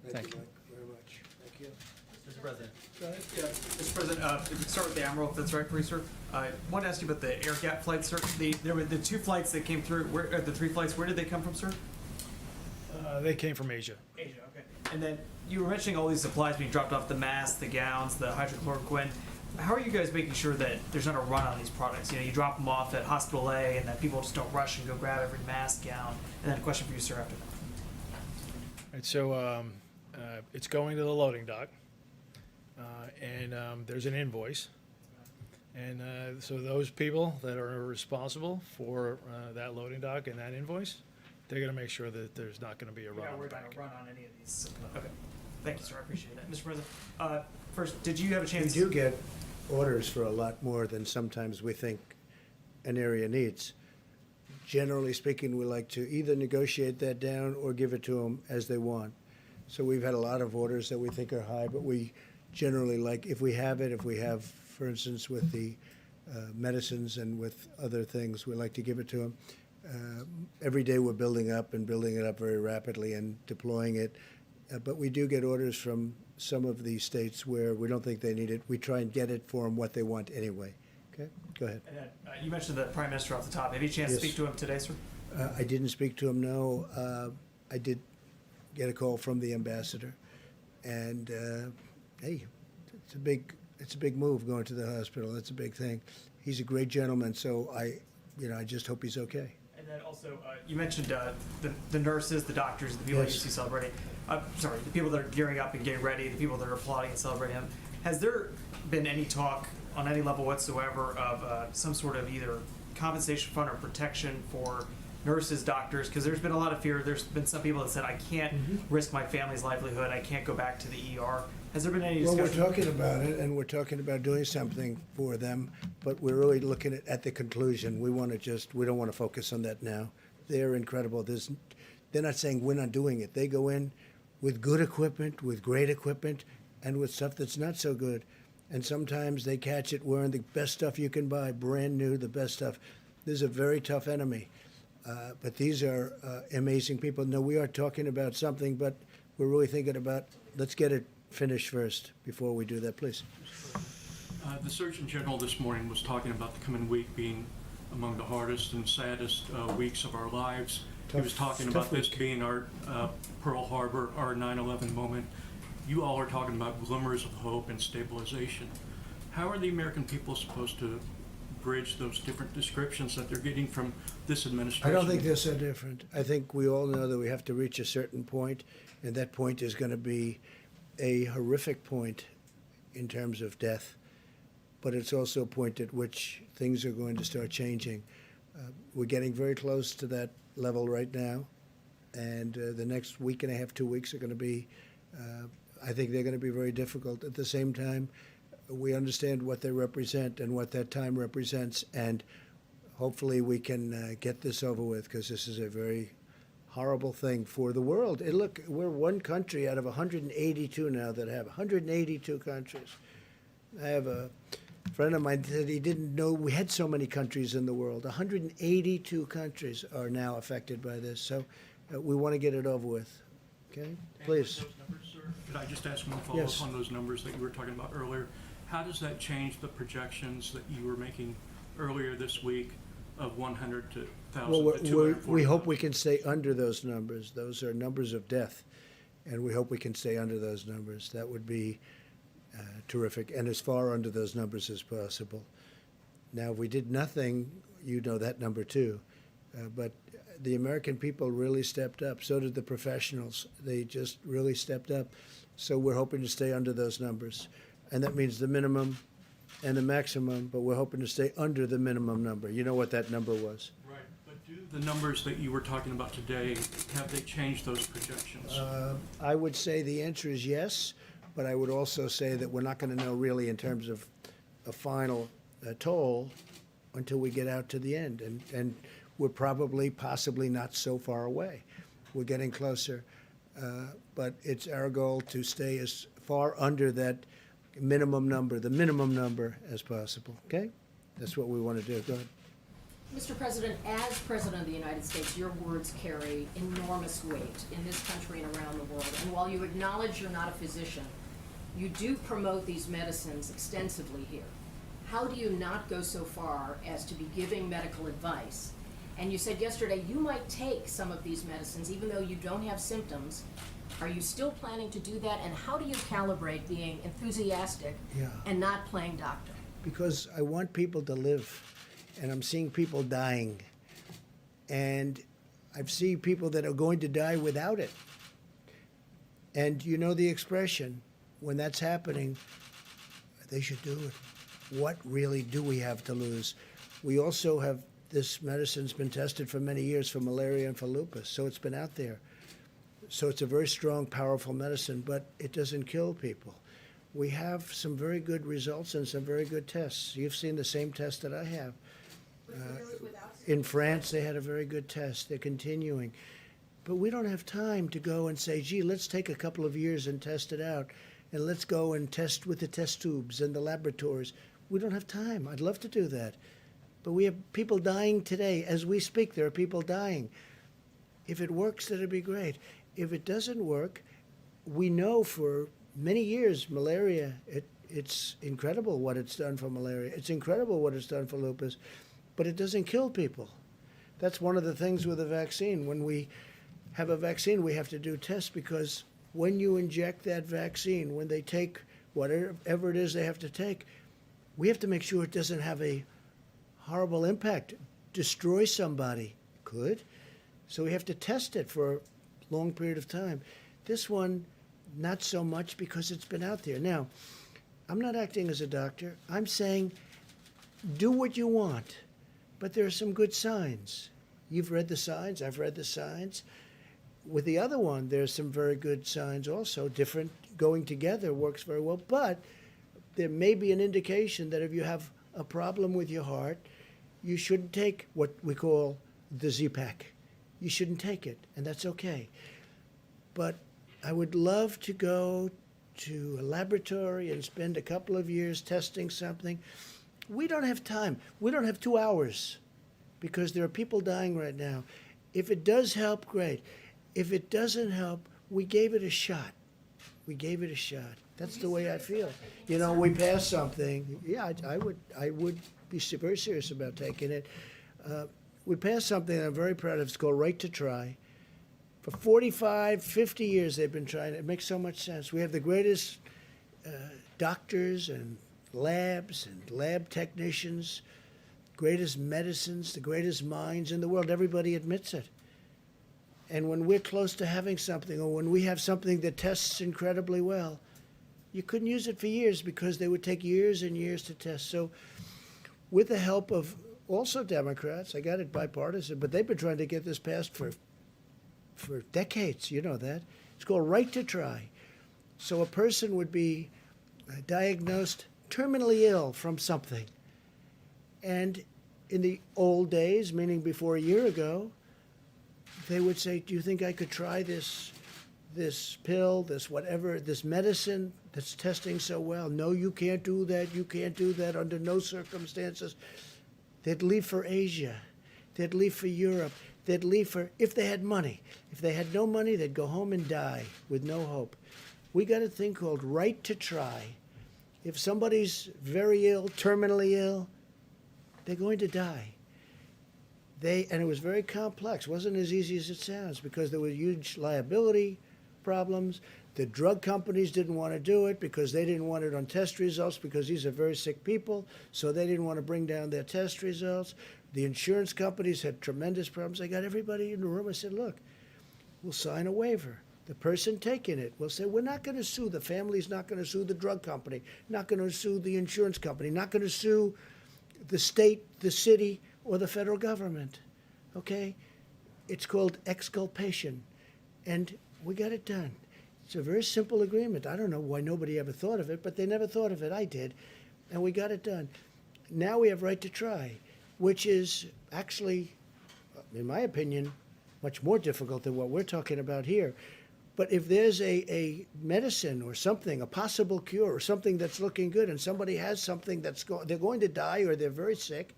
S6: Thank you.
S1: Mike, very much. Thank you.
S4: Mr. President.
S1: Go ahead.
S4: Yeah, Mr. President, if we could start with the Admiral, if that's right for you, sir. I wanted to ask you about the air gap flights, sir. There were the two flights that came through, the three flights, where did they come from, sir?
S3: They came from Asia.
S7: Asia, okay. And then you were mentioning all these supplies being dropped off, the masks, the gowns, the hydrochloroquine. How are you guys making sure that there's not a run on these products? You know, you drop them off at Hospital A and that people just don't rush and go grab every mask, gown. And then a question for you, sir, after that.
S3: And so it's going to the loading dock, and there's an invoice. And so those people that are responsible for that loading dock and that invoice, they're going to make sure that there's not going to be a
S7: You're
S3: run
S7: not
S3: on the
S7: worried about
S3: back.
S7: a run on any of these. Okay. Thank you, sir. I appreciate that. Mr. President, first, did you have a
S1: We
S7: chance?
S1: do get orders for a lot more than sometimes we think an area needs. Generally speaking, we like to either negotiate that down or give it to them as they want. So we've had a lot of orders that we think are high, but we generally like, if we have, for instance, with the medicines and with other things, we like to give it to them. Every day we're building up and building it up very rapidly and deploying it. But we do get orders from some of these states where we don't think they need it. We try and get it for them what they want anyway. Okay, go ahead.
S7: And then, you mentioned the Prime Minister off the top. Have you had a chance
S1: Yes.
S7: to speak to him today, sir?
S1: I didn't speak to him, no. I did get a call from the ambassador. And, hey, it's a big move going to the hospital. That's a big thing. He's a great gentleman, so I just hope he's okay.
S7: And then also, you mentioned the nurses, the doctors, the people that you
S1: Yes.
S7: see celebrating. Sorry, the people that are gearing up and getting ready, the people that are applauding and celebrating him. Has there been any talk on any level whatsoever of some sort of either compensation fund or protection for nurses, doctors? Because there's been a lot of fear. There's been some people that said, I can't risk my family's livelihood. I can't go back to the ER. Has there been any
S1: Well,
S7: discussion?
S1: we're talking about it, and we're talking about doing something for them, but we're really looking at the conclusion. We don't want to focus on that now. They're incredible. They're not saying we're not doing it. They go in with good equipment, with great equipment, and with stuff that's not so good. And sometimes they catch it wearing the best stuff you can buy, brand new, the best stuff. This is a very tough enemy. But these are amazing people. No, we are talking about something, but we're really thinking about, let's get it finished first before we do that, please.
S8: The Surgeon General this morning was talking about the coming week being among the hardest and saddest weeks of our lives. He was talking about this being our Pearl Harbor, our 9/11 moment. You all are talking about glimmers of hope and stabilization. How are the American people supposed to bridge those different descriptions that they're getting from this
S1: I
S8: administration?
S1: don't think they're so different. I think we all know that we have to reach a certain point, and that point is going to be a horrific point in terms of death, but it's also a point at which things are going to start changing. We're getting very close to that level right now, and the next week and a half, 2 weeks are going to be, I think they're going to be very difficult. At the same time, we understand what they represent and what that time represents, and hopefully we can get this over with, because this is a very horrible thing for the world. And look, we're one country out of 182 now that have 182 countries. I have a friend of mine said he didn't know we had so many countries in the world. 182 countries are now affected by this. So we want to get it over with. Okay, please.
S8: Those numbers, sir, could I just ask one follow-up
S1: Yes.
S8: on those numbers that you were talking about earlier? How does that change the projections that you were making earlier this week of 100 to 1,000
S1: Well,
S8: to 240?
S1: we hope we can stay under those numbers. Those are numbers of death, and we hope we can stay under those numbers. That would be terrific, and as far under those numbers as possible. Now, if we did nothing, you know that number too. But the American people really stepped up. So did the professionals. They just really stepped up. So we're hoping to stay under those numbers. And that means the minimum and the maximum, but we're hoping to stay under the minimum number. You know what that number was.
S8: Right, but do the numbers that you were talking about today, have they changed those projections?
S1: I would say the answer is yes, but I would also say that we're not going to know really in terms of a final toll until we get out to the end. And we're possibly not so far away. We're getting closer. But it's our goal to stay as far under that minimum number, the minimum number as possible, okay? That's what we want to do. Go ahead.
S9: Mr. President, as President of the United States, your words carry enormous weight in this country and around the world. And while you acknowledge you're not a physician, you do promote these medicines extensively here. How do you not go so far as to be giving medical advice And you said yesterday you might take some of these medicines even though you don't have symptoms. Are you still planning to do that? And how do you calibrate being enthusiastic
S1: Yeah.
S9: and not playing doctor?
S1: Because I want people to live, and I'm seeing people dying. And I've seen people that are going to die without it. And you know the expression, when that's happening, they should do it. What really do we have to lose? We also have, this medicine's been tested for many years for malaria and for lupus, so it's been out there. So it's a very strong, powerful medicine, but it doesn't kill people. We have some very good results and some very good tests. You've seen the same test that I have. In France, they had a very good test. They're continuing. But we don't have time to go and say, gee, let's take a couple of years and test it out, and let's go and test with the test tubes and the laboratories. We don't have time. I'd love to do that. But we have people dying today. As we speak, there are people dying. If it works, that'd be great. If it doesn't work, we know for many years, malaria, it's incredible what it's done for malaria. It's incredible what it's done for lupus, but it doesn't kill people. That's one of the things with a vaccine. When we have a vaccine, we have to do tests, because when you inject that vaccine, when they take whatever it is they have to take, we have to make sure it doesn't have a horrible impact, destroy somebody. Could. So we have to test it for a long period of time. This one, not so much, because it's been out there. Now, I'm not acting as a doctor. I'm saying do what you want, but there are some good signs. You've read the signs. I've read the signs. With the other one, there's some very good signs also. Different, going together works very well, but there may be an indication that if you have a problem with your heart, you shouldn't take what we call the Z-Pack. You shouldn't take it, and that's okay. But I would love to go to a laboratory and spend a couple of years testing something. We don't have time. We don't have 2 hours, because there are people dying right now. If it does help, great. If it doesn't help, we gave it a shot. We gave it a shot. That's the way I feel. You know, we passed something. Yeah, I would be very serious about taking it. We passed something that I'm very proud of. It's called Right to Try. For 45, 50 years they've been trying it. It makes so much sense. We have the greatest doctors and labs and lab technicians, greatest medicines, the greatest minds in the world. Everybody admits it. And when we're close to having something, or when we have something that tests incredibly well, you couldn't use it for years, because they would take years and years to test. So with the help of also Democrats, I got it bipartisan, but they've been trying to get this passed for decades. You know that. It's called Right to Try. So a person would be diagnosed terminally ill from something. And in the old days, meaning before a year ago, they would say, do you think I could try this pill, this whatever, this medicine that's testing so well? No, you can't do that. You can't do that under no circumstances. They'd leave for Asia. They'd leave for Europe. They'd leave for, if they had money. If they had no money, they'd go home and die with no hope. We got a thing called Right to Try. If somebody's very ill, terminally ill, they're going to die. And it was very complex. It wasn't as easy as it sounds, because there were huge liability problems. The drug companies didn't want to do it because they didn't want it on test results, because these are very sick people, so they didn't want to bring down their test results. The insurance companies had tremendous problems. I got everybody in the room. I said, look, we'll sign a waiver. The person taking it will say, we're not going to sue. The family's not going to sue the drug company, not going to sue the insurance company, not going to sue the state, the city, or the federal government. Okay? It's called exculpation. And we got it done. It's a very simple agreement. I don't know why nobody ever thought of it, but they never thought of it. I did. And we got it done. Now we have Right to Try, which is actually, in my opinion, much more difficult than what we're talking about here. But if there's a medicine or something, a possible cure or something that's looking good, and somebody has something they're going to die or they're very sick,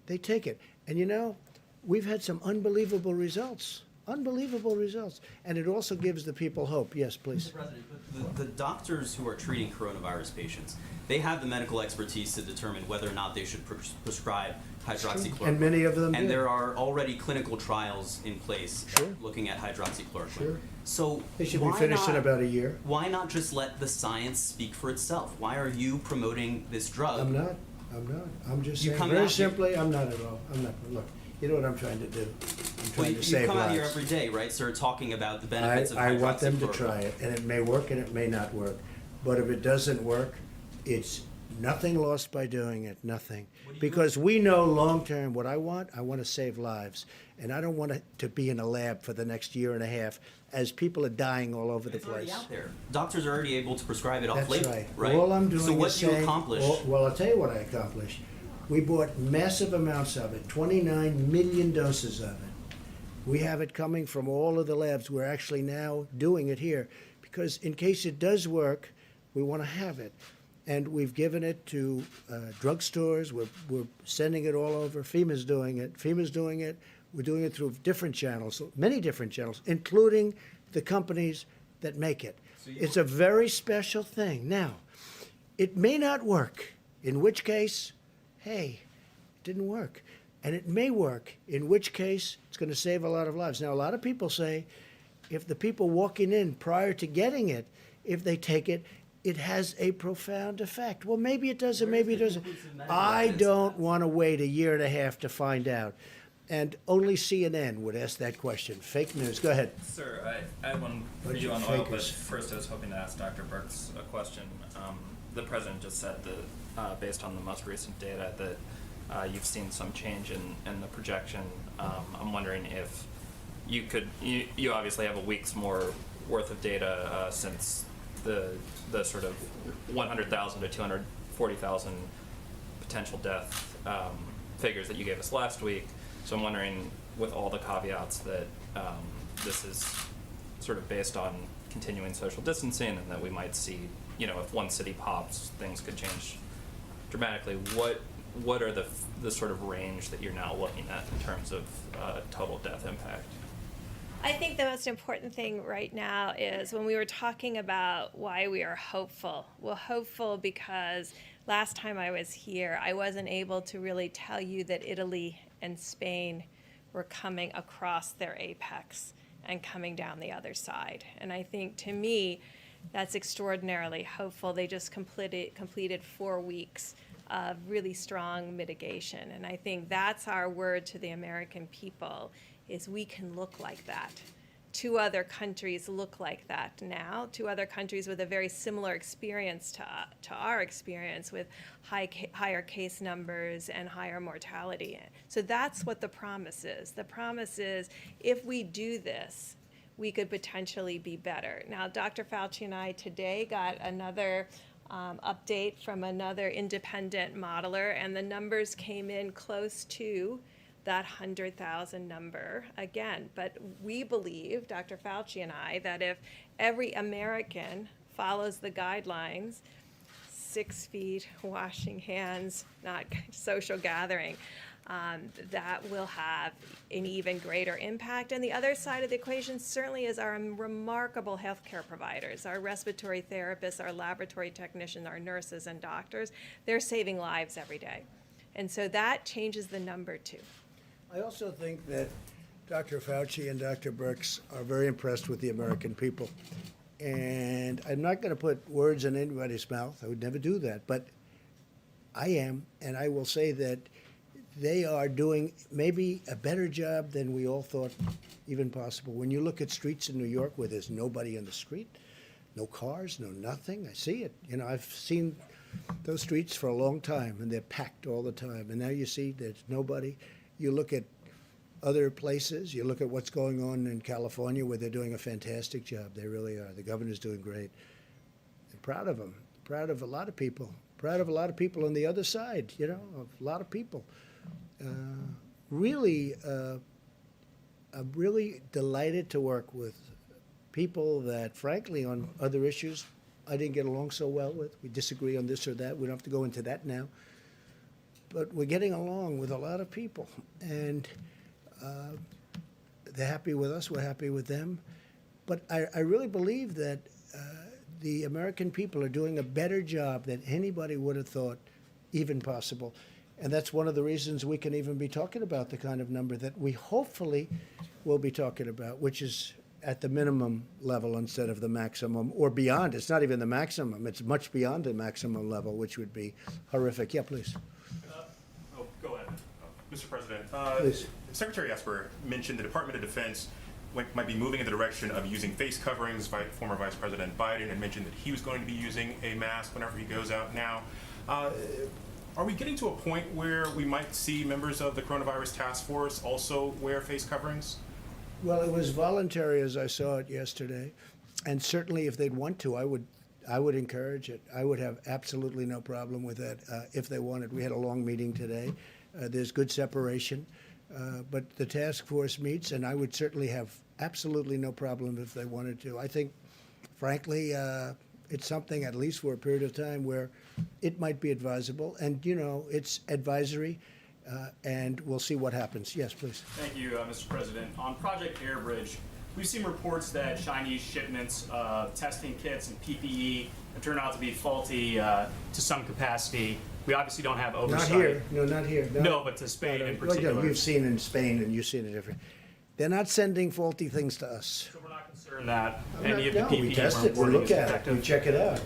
S1: they take it. And you know, we've had some unbelievable results Unbelievable results. And it also gives the people hope. Yes, please.
S10: Mr. President, but the doctors who are treating coronavirus patients, they have the medical expertise to determine whether or not they should prescribe hydroxychloroquine.
S1: And many of them
S10: And
S1: do.
S10: there are already clinical trials in place
S1: Sure.
S10: looking at hydroxychloroquine.
S1: Sure.
S10: So
S1: They should be
S10: why
S1: finished in
S10: not-
S1: about a year.
S10: Why not just let the science speak for itself? Why are you promoting this drug?
S1: I'm not. I'm just
S10: You
S1: saying,
S10: come
S1: very
S10: out here-
S1: simply, I'm not at all. I'm not. Look, you know what I'm trying to do? I'm
S10: Well,
S1: trying
S10: you
S1: to save
S10: come out here
S1: lives.
S10: every day, right, sir, talking about the benefits of
S1: I
S10: hydroxychloroquine.
S1: want them to try it, and it may work and it may not work. But if it doesn't work, it's nothing lost by doing it, nothing. Because we know long-term what I want to save lives. And I don't want it to be in a lab for the next year and a half as people are dying all over the
S10: It's already
S1: place.
S10: out there. Doctors are already able to prescribe it
S1: That's
S10: off-label,
S1: right.
S10: right?
S1: All I'm doing
S10: So what
S1: is
S10: do you
S1: saying,
S10: accomplish?
S1: well, I'll tell you what I accomplished. We bought massive amounts of it, 29 million doses of it. We have it coming from all of the labs. We're actually now doing it here because in case it does work, we want to have it. And we've given it to drugstores. We're sending it all over. FEMA's doing it. We're doing it through different channels, many different channels, including the companies that make it. It's a very special thing. Now, it may not work, in which case, hey, it didn't work. And it may work, in which case it's going to save a lot of lives. Now, a lot of people say if the people walking in prior to getting it, if they take it, it has a profound effect. Well, maybe it does, and maybe it doesn't. I don't want to wait a year and a half to find out. And only CNN would ask that question. Fake news. Go ahead.
S11: Sir, I had one for
S1: Bunch
S11: you
S1: of
S11: on oil, but
S1: fakers.
S11: first I was hoping to ask Dr. Burks a question. The president just said that, based on the most recent data, that you've seen some change in the projection. I'm wondering if you could, you obviously have a week's more worth of data since the sort of 100,000 to 240,000 potential death figures that you gave us last week. So I'm wondering, with all the caveats that this is sort of based on continuing social distancing and that we might see, if one city pops, things could change dramatically. What are the sort of range that you're now looking at in terms of total death impact?
S2: I think the most important thing right now is when we were talking about why we are hopeful. Well, hopeful because last time I was here, I wasn't able to really tell you that Italy and Spain were coming across their apex and coming down the other side. And I think, to me, that's extraordinarily hopeful. They just completed 4 weeks of really strong mitigation. And I think that's our word to the American people, is we can look like that. 2 other countries look like that now. 2 other countries with a very similar experience to our experience, with higher case numbers and higher mortality. So that's what the promise is. The promise is, if we do this, we could potentially be better. Now, Dr. Fauci and I today got another update from another independent modeler, and the numbers came in close to that 100,000 number again. But we believe, Dr. Fauci and I, that if every American follows the guidelines, 6 feet, washing hands, not social gathering, that will have an even greater impact. And the other side of the equation certainly is our remarkable healthcare providers, our respiratory therapists, our laboratory technicians, our nurses and doctors. They're saving lives every day. And so that changes the number too.
S1: I also think that Dr. Fauci and Dr. Birx are very impressed with the American people. And I'm not going to put words in anybody's mouth. I would never do that. But I am, and I will say that they are doing maybe a better job than we all thought even possible. When you look at streets in New York where there's nobody on the street, no cars, no nothing, I see it. I've seen those streets for a long time, and they're packed all the time. And now you see there's nobody. You look at other places, you look at what's going on in California, where they're doing a fantastic job. They really are. The governor's doing great. I'm proud of them. Proud of a lot of people. Proud of a lot of people on the other side, a lot of people. I'm really delighted to work with people that, frankly, on other issues, I didn't get along so well with. We disagree on this or that. We don't have to go into that now. But we're getting along with a lot of people. And they're happy with us, we're happy with them. But I really believe that the American people are doing a better job than anybody would have thought even possible. And that's one of the reasons we can even be talking about the kind of number that we hopefully will be talking about, which is at the minimum level instead of the maximum or beyond. It's not even the maximum. It's much beyond the maximum level, which would be horrific. Yeah, please.
S12: Go ahead. Mr. President,
S1: Please.
S12: Secretary Esper mentioned the Department of Defense might be moving in the direction of using face coverings. Former Vice President Biden had mentioned that he was going to be using a mask whenever he goes out now. Are we getting to a point where we might see members of the coronavirus task force also wear face coverings?
S1: Well, it was voluntary as I saw it yesterday. And certainly if they'd want to, I would encourage it. I would have absolutely no problem with that if they wanted. We had a long meeting today. There's good separation. But the task force meets, and I would certainly have absolutely no problem if they wanted to. I think, frankly, it's something, at least for a period of time, where it might be advisable. And, you know, it's advisory, and we'll see what happens. Yes, please.
S13: Thank you, Mr. President. On Project Airbridge, we've seen reports that Chinese shipments of testing kits and PPE have turned out to be faulty to some capacity. We obviously don't have oversight.
S1: Not here. No, not here.
S13: No, but to Spain in particular.
S1: Well, you've seen in Spain, and you've seen it different. They're not sending faulty things to us.
S13: So we're not concerned that any of the
S1: No,
S13: PPE
S1: we test
S13: we're
S1: it, we
S13: importing
S1: look
S13: is
S1: at it,
S13: effective.
S1: we check it out.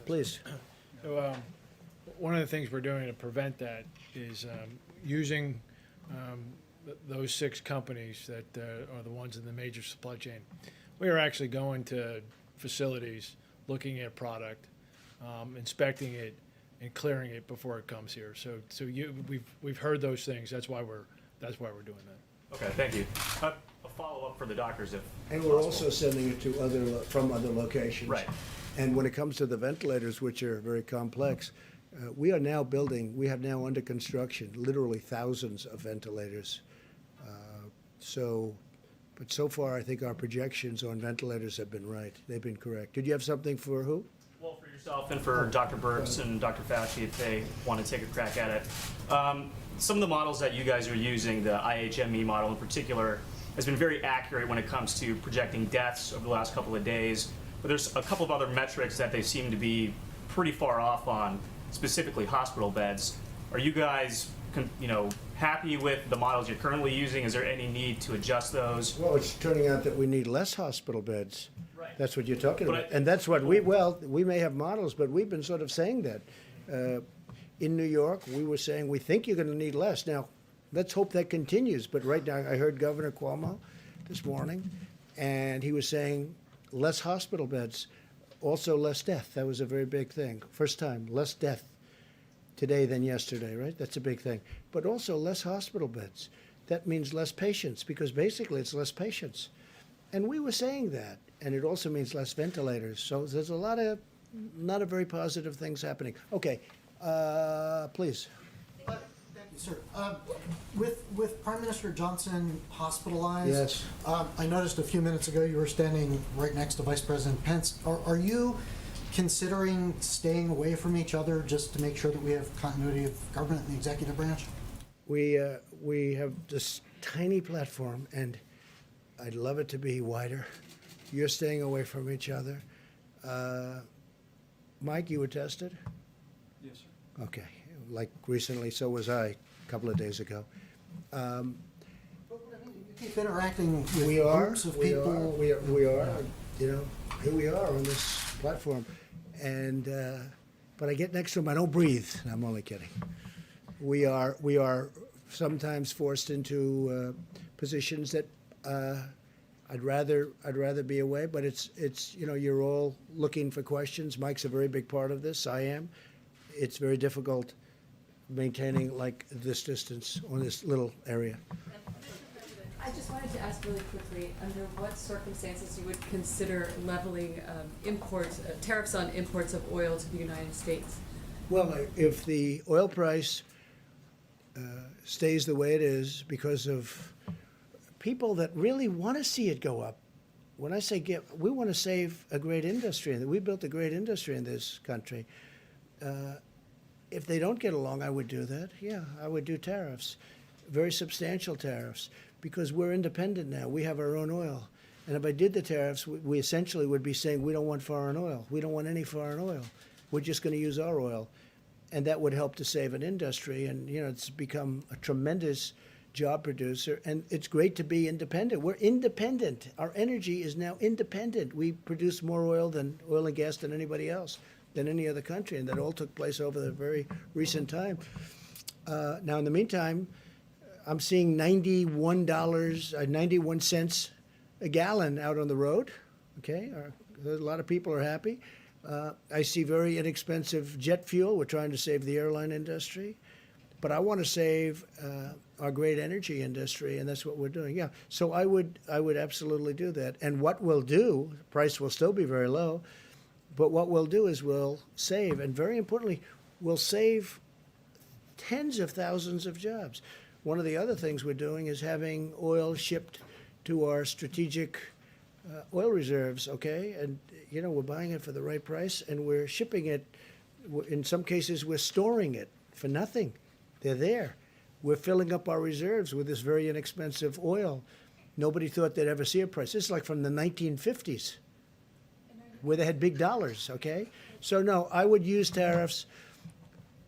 S1: Please.
S3: So one of the things we're doing to prevent that is using those 6 companies that are the ones in the major supply chain. We are actually going to facilities, looking at product, inspecting it, and clearing it before it comes here. So we've heard those things. That's why we're doing that.
S13: Okay, thank you. A follow-up for the doctors, if
S1: And we're also sending it to from other locations.
S13: Right.
S1: And when it comes to the ventilators, which are very complex, we have now under construction literally thousands of ventilators. But so far, I think our projections on ventilators have been right. They've been correct. Did you have something for who?
S13: Well, for yourself and for Dr. Birx and Dr. Fauci, if they want to take a crack at it. Some of the models that you guys are using, the IHME model in particular, has been very accurate when it comes to projecting deaths over the last couple of days. But there's a couple of other metrics that they seem to be pretty far off on, specifically hospital beds. Are you guys, happy with the models you're currently using? Is there any need to adjust those?
S1: Well, it's turning out that we need less hospital beds.
S13: Right.
S1: That's what you're talking
S13: But
S1: about. And that's what we may have models, but we've been sort of saying that. In New York, we were saying we think you're going to need less. Now, let's hope that continues. But right now, I heard Governor Cuomo this morning, and he was saying less hospital beds, also less death. That was a very big thing. First time, less death today than yesterday, right? That's a big thing. But also less hospital beds. That means less patients, because basically it's less patients. And we were saying that. And it also means less ventilators. So there's a lot of not a very positive things happening. Okay, please.
S14: Thank you, sir. With Prime Minister Johnson hospitalized,
S1: Yes.
S14: I noticed a few minutes ago you were standing right next to Vice President Pence. Are you considering staying away from each other just to make sure that we have continuity of government in the executive branch?
S1: We have this tiny platform, and I'd love it to be wider. You're staying away from each other. Mike, you were tested?
S6: Yes, sir.
S1: Okay, like recently, so was I a couple of days ago.
S14: But what I mean, you keep interacting with
S1: We are,
S14: groups of
S1: we
S14: people.
S1: are, here we are on this platform. And, but I get next to him, I don't breathe. I'm only kidding. We are sometimes forced into positions that I'd rather be away, but it's you're all looking for questions. Mike's a very big part of this. I am. It's very difficult maintaining like this distance on this little area.
S15: I just wanted to ask really quickly, under what circumstances you would consider leveling tariffs on imports of oil to the United States?
S1: Well, if the oil price stays the way it is because of people that really want to see it go up. When I say we want to save a great industry, and we built a great industry in this country. If they don't get along, I would do that. Yeah, I would do tariffs, very substantial tariffs. because we're independent now. We have our own oil. And if I did the tariffs, we essentially would be saying we don't want foreign oil. We don't want any foreign oil. We're just going to use our oil. And that would help to save an industry. And, you know, it's become a tremendous job producer. And it's great to be independent. We're independent. Our energy is now independent. We produce more oil and gas than anybody else, than any other country. And that all took place over the very recent time. Now, in the meantime, I'm seeing $91 cents a gallon out on the road. Okay, a lot of people are happy. I see very inexpensive jet fuel. We're trying to save the airline industry, but I want to save our great energy industry, and that's what we're doing. Yeah, so I would absolutely do that. And what we'll do, the price will still be very low, but what we'll do is we'll save, and very importantly, we'll save tens of thousands of jobs. One of the other things we're doing is having oil shipped to our strategic oil reserves, okay? And, you know, we're buying it for the right price, and we're shipping it. In some cases, we're storing it for nothing. They're there. We're filling up our reserves with this very inexpensive oil. Nobody thought they'd ever see a price. This is like from the 1950s, where they had big dollars, okay? So, no, I would use tariffs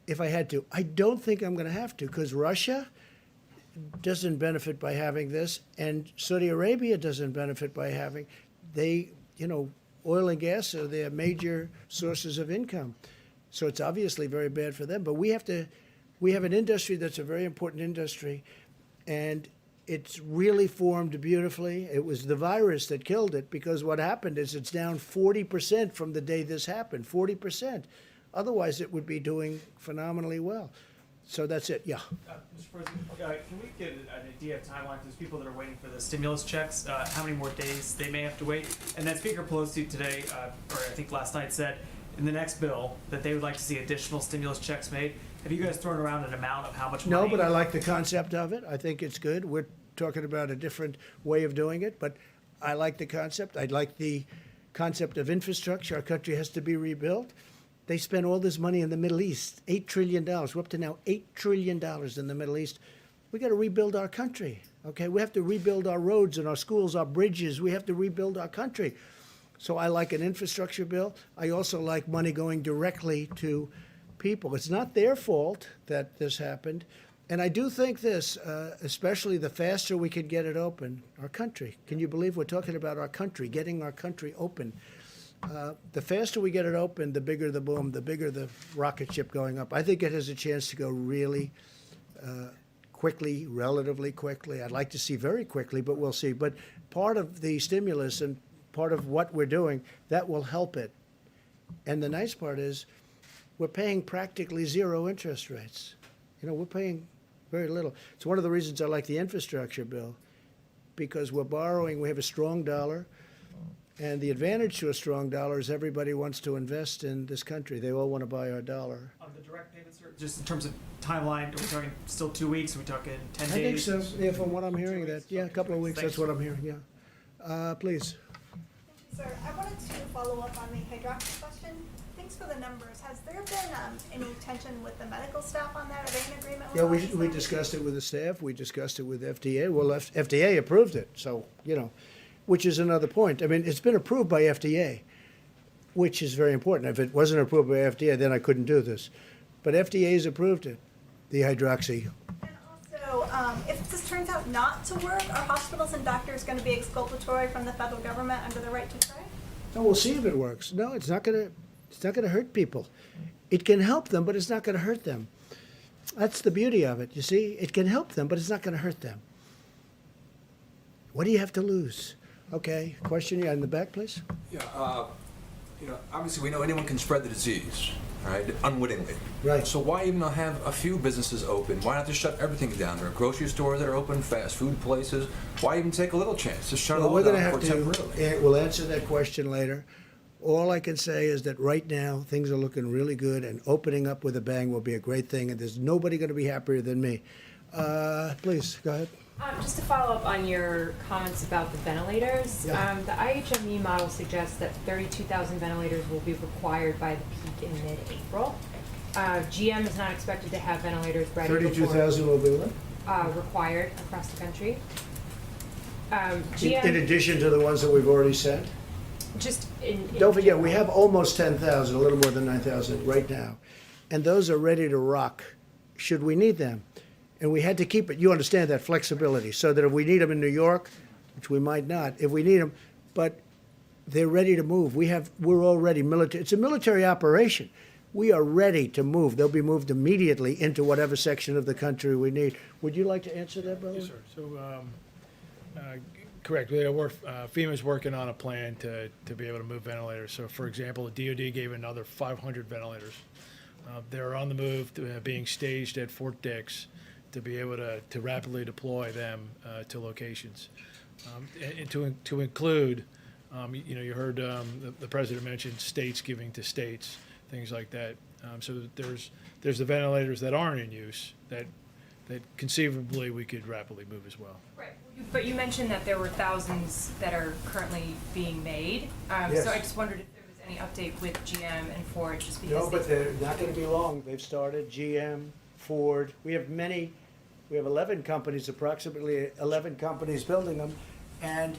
S1: if I had to. I don't think I'm going to have to, because Russia doesn't benefit by having this, and Saudi Arabia doesn't benefit by having. They, you know, oil and gas are their major sources of income. So it's obviously very bad for them. But we have an industry that's a very important industry, and it's really formed beautifully. It was the virus that killed it, because what happened is it's down 40% from the day this happened, 40%. Otherwise, it would be doing phenomenally well. So that's it, yeah.
S7: Mr. President, can we get an idea of timeline to those people that are waiting for the stimulus checks, how many more days they may have to wait? And then Speaker Pelosi today, or I think last night, said in the next bill that they would like to see additional stimulus checks made. Have you guys thrown around an amount of how much money?
S1: No, but I like the concept of it. I think it's good. We're talking about a different way of doing it, but I like the concept. I like the concept of infrastructure. Our country has to be rebuilt. They spend all this money in the Middle East, $8 trillion. We're up to now $8 trillion in the Middle East. We got to rebuild our country, okay? We have to rebuild our roads and our schools, our bridges. We have to rebuild our country. So I like an infrastructure bill. I also like money going directly to people. It's not their fault that this happened. And I do think this, especially the faster we can get it open, our country. Can you believe we're talking about our country, getting our country open? The faster we get it open, the bigger the boom, the bigger the rocket ship going up. I think it has a chance to go really quickly, relatively quickly. I'd like to see very quickly, but we'll see. But part of the stimulus and part of what we're doing, that will help it. And the nice part is we're paying practically zero interest rates. You know, we're paying very little. It's one of the reasons I like the infrastructure bill, because we're borrowing, we have a strong dollar. And the advantage to a strong dollar is everybody wants to invest in this country. They all want to buy our dollar.
S7: On the direct payments, sir, just in terms of timeline, are we talking still 2 weeks? Are we talking 10 days?
S1: I think so. Yeah, from what I'm hearing, that, yeah, a couple of weeks, that's what I'm hearing, yeah. Please.
S16: Sir, I wanted to follow up on the hydroxy question. Thanks for the numbers. Has there been any tension with the medical staff on that? Are they in agreement with
S1: Yeah,
S16: all these
S1: we
S16: numbers?
S1: discussed it with the staff. We discussed it with FDA. Well, FDA approved it, so, you know, which is another point. I mean, it's been approved by FDA, which is very important. If it wasn't approved by FDA, then I couldn't do this. But FDA's approved it, the hydroxy.
S16: And also, if this turns out not to work, are hospitals and doctors going to be exculpatory from the federal government under the right to try?
S1: No, we'll see if it works. No, it's not gonna hurt people. It can help them, but it's not gonna hurt them. That's the beauty of it, you see? It can help them, but it's not gonna hurt them. What do you have to lose? Okay, question, yeah, in the back, please.
S17: Yeah, obviously we know anyone can spread the disease, right, unwittingly.
S1: Right.
S17: So why even have a few businesses open? Why not just shut everything down? There are grocery stores that are open, fast food places. Why even take a little chance? Just shut it all
S1: We're
S17: down
S1: gonna have
S17: for temporarily.
S1: we'll answer that question later. All I can say is that right now, things are looking really good, and opening up with a bang will be a great thing, and there's nobody gonna be happier than me. Please, go ahead.
S18: Just to follow up on your comments about the ventilators,
S1: Yeah.
S18: the IHME model suggests that 32,000 ventilators will be required by the peak in mid-April. GM is not expected to have ventilators ready
S1: 32,000 will be what?
S18: required across the country. GM,
S1: In addition to the ones that we've already sent?
S18: just
S1: Don't forget, we have almost 10,000, a little more than 9,000 right now. And those are ready to rock, should we need them. And we had to keep it, you understand that flexibility, so that if we need them in New York, which we might not, if we need them, but they're ready to move. We're already military, it's a military operation. We are ready to move. They'll be moved immediately into whatever section of the country we need. Would you like to answer that, brother?
S3: Yes, sir. So, correct. FEMA's working on a plan to be able to move ventilators. So, for example, the DoD gave another 500 ventilators. They're on the move, being staged at Fort Dix to be able to rapidly deploy them to locations. And to include, you heard the president mention states giving to states, things like that. So there's the ventilators that aren't in use that conceivably we could rapidly move as well.
S18: Right. But you mentioned that there were thousands that are currently being made.
S1: Yes.
S18: So I just wondered if there was any update with GM and Ford, just because.
S1: No, but they're not going to be long. They've started, GM, Ford. We have 11 companies, approximately 11 companies building them. And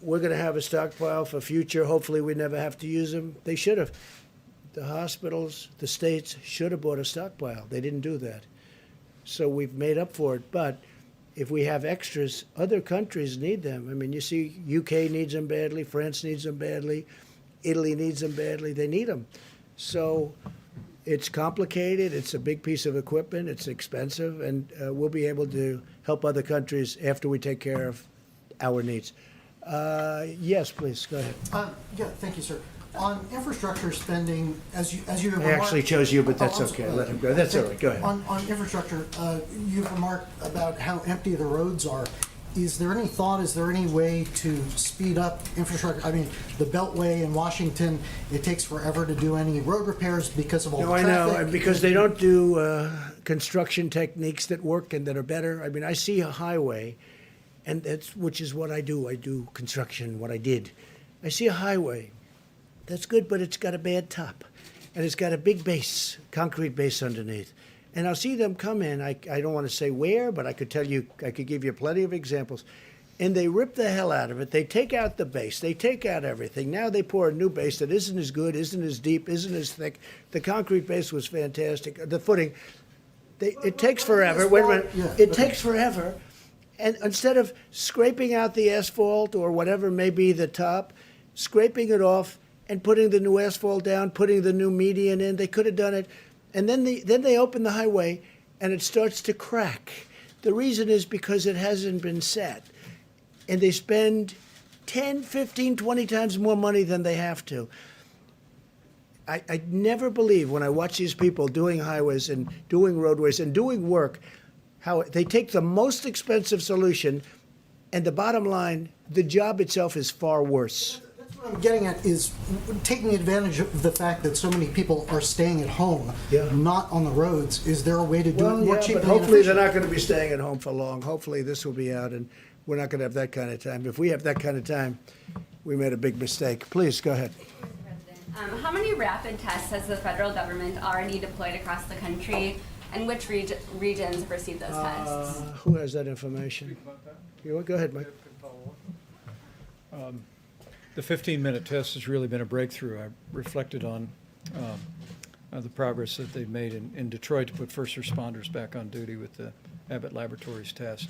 S1: we're going to have a stockpile for future. Hopefully we never have to use them. They should have. The hospitals, the states should have bought a stockpile. They didn't do that. So we've made up for it. But if we have extras, other countries need them. I mean, you see, UK needs them badly, France needs them badly, Italy needs them badly. They need them. So it's complicated. It's a big piece of equipment. It's expensive. And we'll be able to help other countries after we take care of our needs. Yes, please, go ahead.
S14: Yeah, thank you, sir. On infrastructure spending, as you have
S1: I
S14: remarked.
S1: actually chose you, but that's
S14: I'm
S1: okay.
S14: sorry.
S1: Let him go. That's all right. Go ahead.
S14: On infrastructure, you've remarked about how empty the roads are. Is there any way to speed up infrastructure? I mean, the Beltway in Washington, it takes forever to do any road repairs because of all the
S1: No, I
S14: traffic.
S1: know, and because they don't do construction techniques that work and that are better. I mean, I see a highway, and which is what I do. I do construction, what I did. I see a highway. That's good, but it's got a bad top. And it's got a big base, concrete base underneath. And I'll see them come in. I don't want to say where, but I could tell you, I could give you plenty of examples. And they rip the hell out of it. They take out the base. They take out everything. Now they pour a new base that isn't as good, isn't as deep, isn't as thick. The concrete base was fantastic. The footing, it takes forever. Wait a minute.
S14: Yeah,
S1: It takes forever. And instead of scraping out the asphalt or whatever may be the top, scraping it off and putting the new asphalt down, putting the new median in, they could have done it. And then they open the highway and it starts to crack. The reason is because it hasn't been set. And they spend 10, 15, 20 times more money than they have to. I never believe when I watch these people doing highways and doing roadways and doing work, how they take the most expensive solution and the bottom line, the job itself is far worse.
S14: What I'm getting at is taking advantage of the fact that so many people are staying at home, not on the roads. Is there a way to do it more cheaply?
S1: But hopefully they're not going to be staying at home for long. Hopefully this will be out and we're not going to have that kind of time. If we have that kind of time, we made a big mistake. Please, go ahead.
S19: How many rapid tests has the federal government already deployed across the country, and which regions have received those tests?
S1: Who has that information? Go ahead, Mike.
S6: The 15-minute test has really been a breakthrough. I reflected on the progress that they've made in Detroit to put first responders back on duty with the Abbott Laboratories test.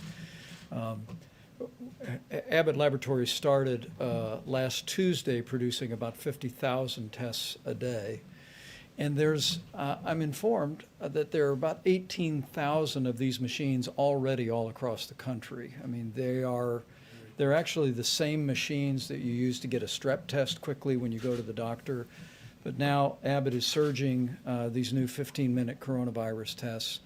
S6: Abbott Laboratories started last Tuesday producing about 50,000 tests a day. And I'm informed that there are about 18,000 of these machines already all across the country. I mean, they're actually the same machines that you use to get a strep test quickly when you go to the doctor. But now Abbott is surging these new 15-minute coronavirus tests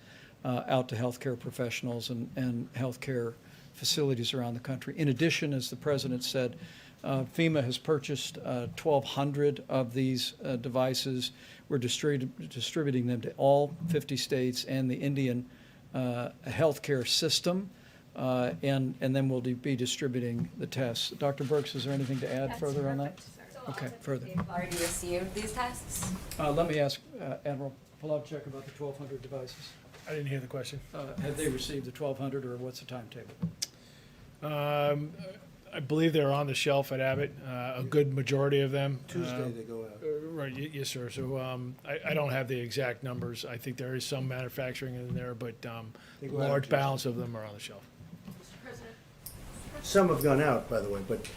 S6: out to healthcare professionals and healthcare facilities around the country. In addition, as the president said, FEMA has purchased 1,200 of these devices. We're distributing them to all 50 states and the Indian healthcare system. And then we'll be distributing the tests. Dr. Burks, is there anything to add further on that? Okay, further.
S19: They've already received these tests?
S6: Let me ask Admiral Polovchik about the 1,200 devices.
S3: I didn't hear the question.
S6: Have they received the 1,200 or what's the timetable?
S3: I believe they're on the shelf at Abbott, a good majority of them.
S1: Tuesday they go out.
S3: Right, yes, sir. So I don't have the exact numbers. I think there is some manufacturing in there, but
S1: They go out
S3: large
S1: Tuesday.
S3: balance of them are on the shelf.
S1: Some have gone out, by the way, but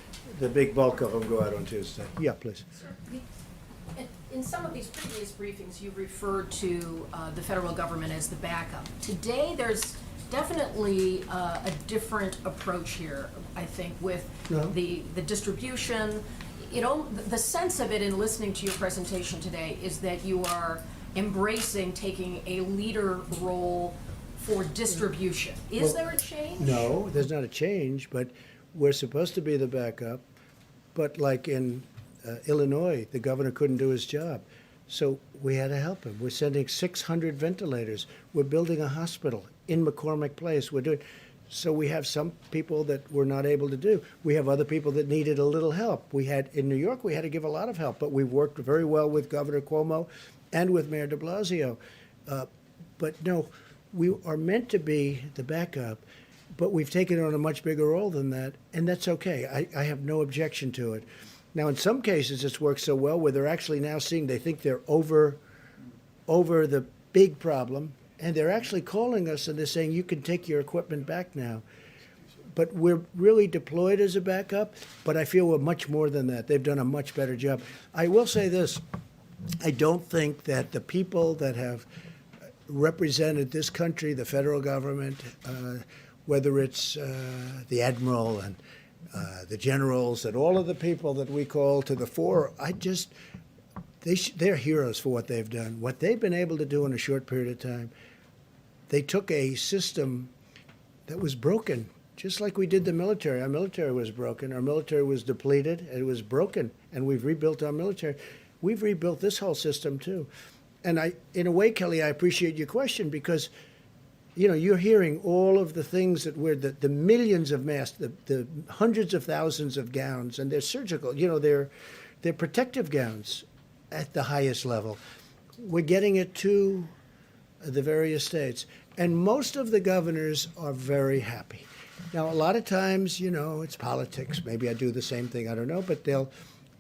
S1: the big bulk of them go out on Tuesday. Yeah, please.
S9: In some of these previous briefings, you referred to the federal government as the backup. Today, there's definitely a different approach here, I think, with
S1: No.
S9: the distribution. You know, the sense of it in listening to your presentation today is that you are embracing taking a leader role for distribution. Is
S1: Well,
S9: there a change?
S1: No, there's not a change, but we're supposed to be the backup. But like in Illinois, the governor couldn't do his job. So we had to help him. We're sending 600 ventilators. We're building a hospital in McCormick Place. We're doing, so we have some people that we're not able to do. We have other people that needed a little help. We had, in New York, we had to give a lot of help, but we've worked very well with Governor Cuomo and with Mayor de Blasio. But no, we are meant to be the backup, but we've taken on a much bigger role than that, and that's okay. I have no objection to it. Now, in some cases, it's worked so well where they're actually now seeing they think they're over the big problem, and they're actually calling us and they're saying, you can take your equipment back now. But we're really deployed as a backup, but I feel we're much more than that. They've done a much better job. I will say this. I don't think that the people that have represented this country, the federal government, whether it's the admiral and the generals and all of the people that we call to the fore, they're heroes for what they've done. What they've been able to do in a short period of time, they took a system that was broken, just like we did the military. Our military was broken. Our military was depleted. It was broken, and we've rebuilt our military. We've rebuilt this whole system, too. And in a way, Kelly, I appreciate your question because, you know, you're hearing all of the things that we're, the millions of masks, the hundreds of thousands of gowns, and they're surgical, you know, they're protective gowns at the highest level. We're getting it to the various states. And most of the governors are very happy. Now, a lot of times, you know, it's politics. Maybe I do the same thing, I don't know, but they'll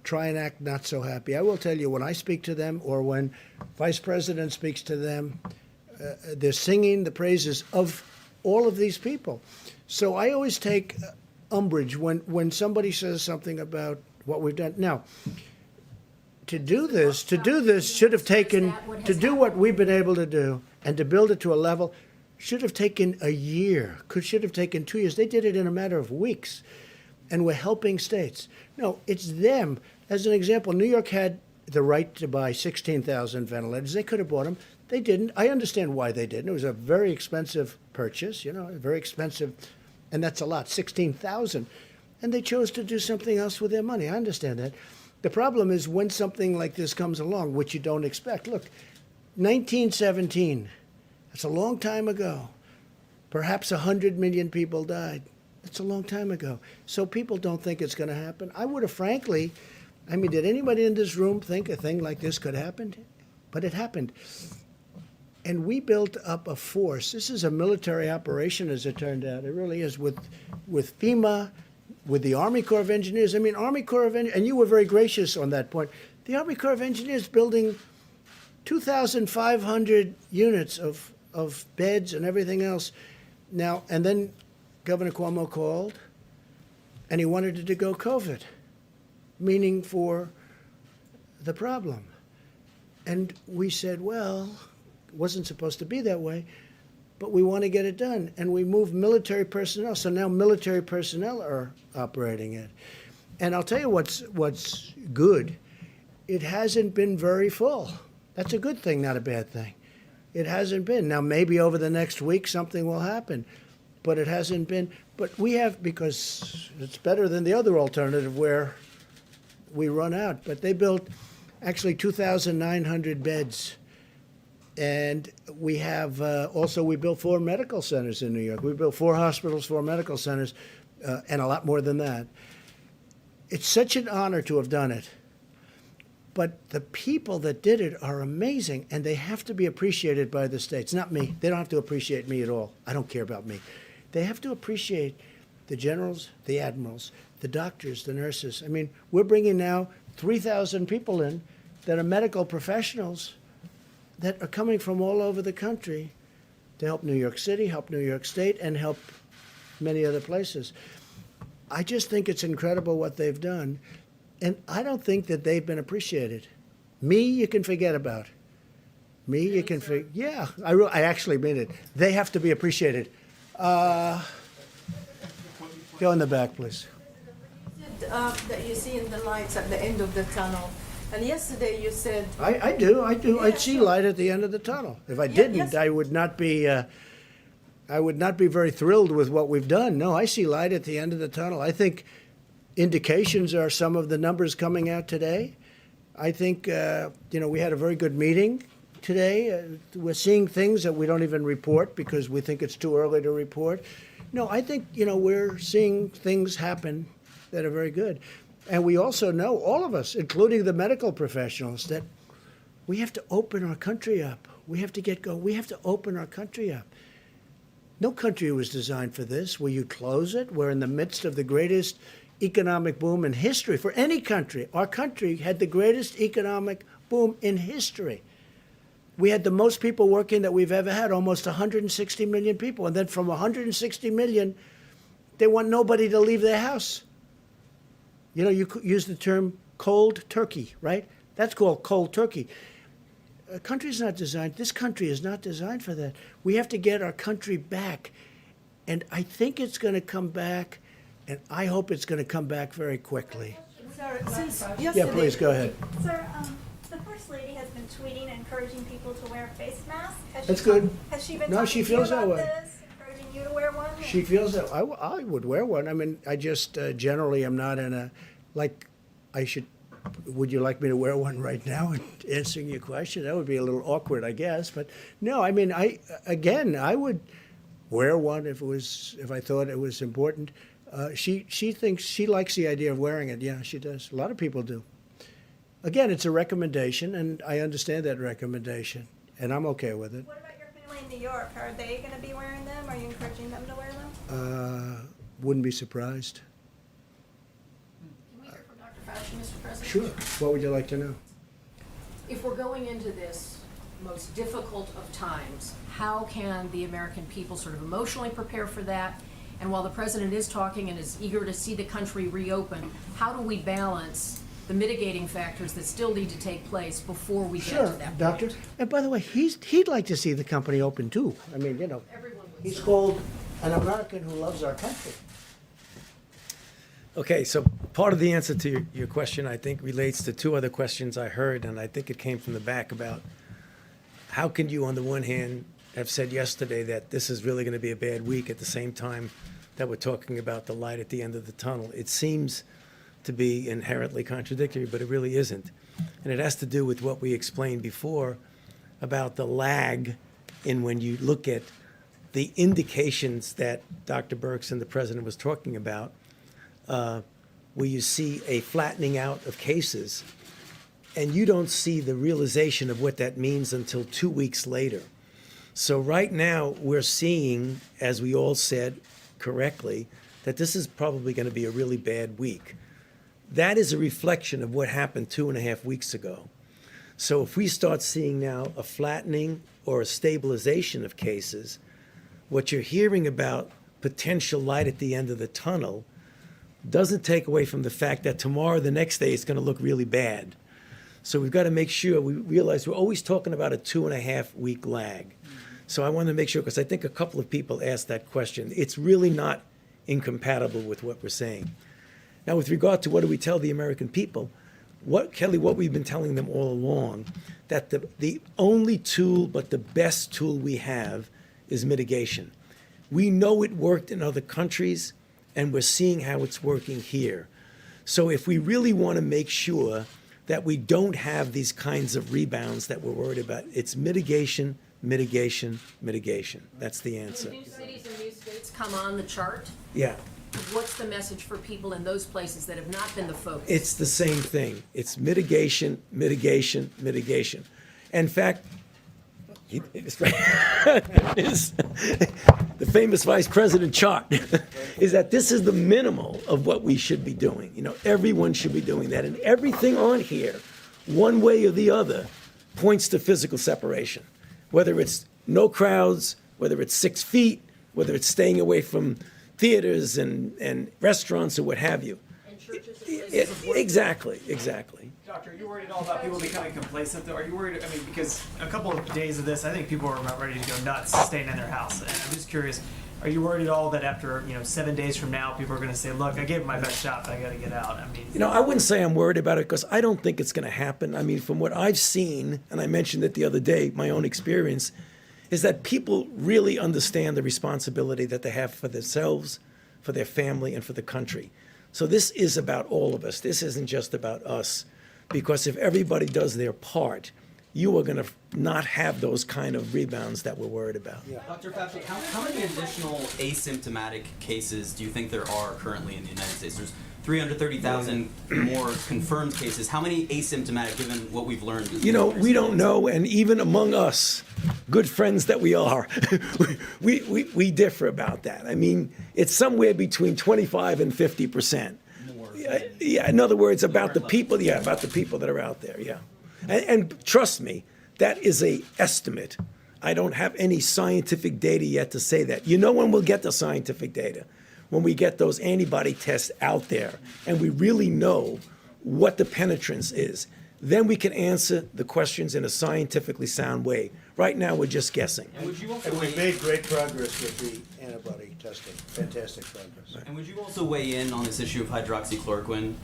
S1: try and act not so happy. I will tell you, when I speak to them or when Vice President speaks to them, they're singing the praises of all of these people. So I always take umbrage when somebody says something about what we've done. Now, to do this should have taken, to do what we've been able to do and to build it to a level, should have taken a year, should have taken 2 years. They did it in a matter of weeks. And we're helping states. No, it's them. As an example, New York had the right to buy 16,000 ventilators. They could have bought them. They didn't. I understand why they didn't. It was a very expensive purchase, you know, very expensive, and that's a lot, 16,000. And they chose to do something else with their money. I understand that. The problem is when something like this comes along, which you don't expect. Look, 1917, that's a long time ago. Perhaps 100 million people died. That's a long time ago. So people don't think it's going to happen. I would have, frankly, I mean, did anybody in this room think a thing like this could happen? But it happened. And we built up a force. This is a military operation, as it turned out. It really is, with FEMA, with the Army Corps of Engineers. I mean, Army Corps of Engineers, and you were very gracious on that point. The Army Corps of Engineers building 2,500 units of beds and everything else. Now, and then Governor Cuomo called, and he wanted it to go COVID, meaning for the problem. And we said, well, it wasn't supposed to be that way, but we want to get it done. And we moved military personnel, so now military personnel are operating it. And I'll tell you what's good. It hasn't been very full. That's a good thing, not a bad thing. It hasn't been. Now, maybe over the next week something will happen. But it hasn't been. But we have, because it's better than the other alternative where we run out. But they built actually 2,900 beds. And we have also, we built 4 medical centers in New York. We built 4 hospitals, 4 medical centers, and a lot more than that. It's such an honor to have done it. But the people that did it are amazing, and they have to be appreciated by the states. Not me. They don't have to appreciate me at all. I don't care about me. They have to appreciate the generals, the admirals, the doctors, the nurses. I mean, we're bringing now 3,000 people in that are medical professionals that are coming from all over the country to help New York City, help New York State, and help many other places. I just think it's incredible what they've done, and I don't think that they've been appreciated. Me, you can forget about. Me, you can forget. Yeah, I actually mean it. They have to be appreciated. Go in the back, please.
S20: That you see in the lights at the end of the tunnel. And yesterday you said...
S1: I do.
S20: Yeah,
S1: I see
S20: sure.
S1: light at the end of the tunnel. If I didn't,
S20: yes.
S1: I would not be very thrilled with what we've done. No, I see light at the end of the tunnel. I think indications are some of the numbers coming out today. I think, we had a very good meeting today. We're seeing things that we don't even report because we think it's too early to report. No, I think, we're seeing things happen that are very good. And we also know, all of us, including the medical professionals, that we have to open our country up. We have to get going. We have to open our country up. No country was designed for this, where you close it. We're in the midst of the greatest economic boom in history for any country. Our country had the greatest economic boom in history. We had the most people working that we've ever had, almost 160 million people. And then from 160 million, they want nobody to leave their house. You could use the term cold turkey, right? That's called cold turkey. A country's not designed, this country is not designed for that. We have to get our country back. And I think it's going to come back, and I hope it's going to come back very quickly.
S16: Sir,
S20: Since
S1: Yeah,
S20: yesterday...
S1: please, go ahead.
S16: Sir, the First Lady has been tweeting, encouraging people to wear face masks.
S1: That's good.
S16: Has she been
S1: No,
S16: talking
S1: she
S16: to you
S1: feels that
S16: about
S1: way.
S16: this, encouraging you to wear one?
S1: She feels that I would wear one. I mean, I just generally am not in a, would you like me to wear one right now and answering your question? That would be a little awkward, I guess. But no, I mean, I would wear one if I thought it was important. She thinks, she likes the idea of wearing it. Yeah, she does. A lot of people do. Again, it's a recommendation, and I understand that recommendation, and I'm okay with it.
S16: What about your family in New York? Are they going to be wearing them? Are you encouraging them to wear them?
S1: Wouldn't be surprised.
S9: Can we hear from Dr. Fauci, Mr. President?
S1: Sure. What would you like to know?
S9: If we're going into this most difficult of times, how can the American people sort of emotionally prepare for that? And while the president is talking and is eager to see the country reopen, how do we balance the mitigating factors that still need to take place before we get to that point?
S1: Doctor. And by the way, he'd like to see the company open too. I mean, he's called an American who loves our country.
S21: Okay, so part of the answer to your question, I think, relates to two other questions I heard, and I think it came from the back about how can you, on the one hand, have said yesterday that this is really going to be a bad week at the same time that we're talking about the light at the end of the tunnel. It seems to be inherently contradictory, but it really isn't. And it has to do with what we explained before about the lag in when you look at the indications that Dr. Birx and the president was talking about, where you see a flattening out of cases, and you don't see the realization of what that means until 2 weeks later. So right now, we're seeing, as we all said correctly, that this is probably going to be a really bad week. That is a reflection of what happened 2.5 weeks ago. So if we start seeing now a flattening or a stabilization of cases, what you're hearing about potential light at the end of the tunnel doesn't take away from the fact that tomorrow, the next day, it's going to look really bad. So we've got to make sure we realize we're always talking about a 2.5 week lag. So I want to make sure, because I think a couple of people asked that question. It's really not incompatible with what we're saying. Now, with regard to what do we tell the American people, what we've been telling them all along, that the only tool but the best tool we have is mitigation. We know it worked in other countries, and we're seeing how it's working here. So if we really want to make sure that we don't have these kinds of rebounds that we're worried about, it's mitigation, mitigation, mitigation. That's the answer.
S9: When new cities and new states come on the chart,
S21: Yeah.
S9: what's the message for people in those places that have not been the focus?
S21: It's the same thing. It's mitigation, mitigation, mitigation. In fact, is the famous vice president chart is that this is the minimal of what we should be doing. You know, everyone should be doing that. And everything on here, one way or the other, points to physical separation. Whether it's no crowds, whether it's 6 feet, whether it's staying away from theaters and restaurants or what have you.
S7: And churches and places.
S21: Exactly.
S7: Doctor, are you worried at all about people becoming complacent, though? Are you worried? I mean, because a couple of days of this, I think people are about ready to go nuts staying in their house. And I'm just curious, are you worried at all that after 7 days from now, people are going to say, "Look, I gave it my best shot, but I got to get out"? I mean,
S21: You know, I wouldn't say I'm worried about it because I don't think it's going to happen. I mean, from what I've seen, and I mentioned it the other day, my own experience, is that people really understand the responsibility that they have for themselves, for their family, and for the country. So this is about all of us. This isn't just about us. Because if everybody does their part, you are going to not have those kind of rebounds that we're worried about.
S10: Dr. Fauci, how many additional asymptomatic cases do you think there are currently in the United States? There's 330,000 more confirmed cases. How many asymptomatic, given what we've learned?
S21: You know, we don't know, and even among us, good friends that we are, we differ about that. I mean, it's somewhere between 25 and 50%. Yeah, in other words, about the people that are out there, yeah. And trust me, that is a estimate. I don't have any scientific data yet to say that. You know when we'll get the scientific data? When we get those antibody tests out there and we really know what the penetrance is. Then we can answer the questions in a scientifically sound way. Right now, we're just guessing.
S10: And would you also
S1: And we've made great progress with the antibody testing. Fantastic progress.
S10: And would you also weigh in on this issue of hydroxychloroquine?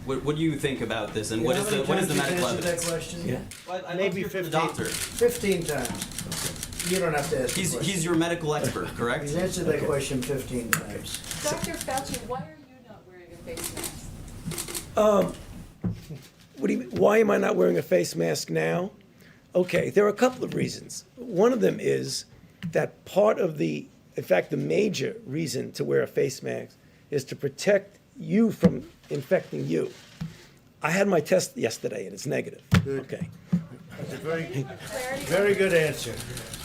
S10: What do you think about this, and what is the medical evidence?
S1: That question?
S21: Yeah.
S10: Well, I'd love
S1: Maybe
S10: to hear from the
S1: 15,
S10: doctor.
S1: 15 times. You don't have to ask the question.
S10: He's your medical expert, correct?
S1: He's answered that question 15 times.
S15: Dr. Fauci, why are you not wearing a face mask?
S21: What do you mean? Why am I not wearing a face mask now? Okay, there are a couple of reasons. One of them is that in fact, the major reason to wear a face mask is to protect you from infecting you. I had my test yesterday and it's negative.
S1: Good.
S21: Okay.
S1: That's a very good answer.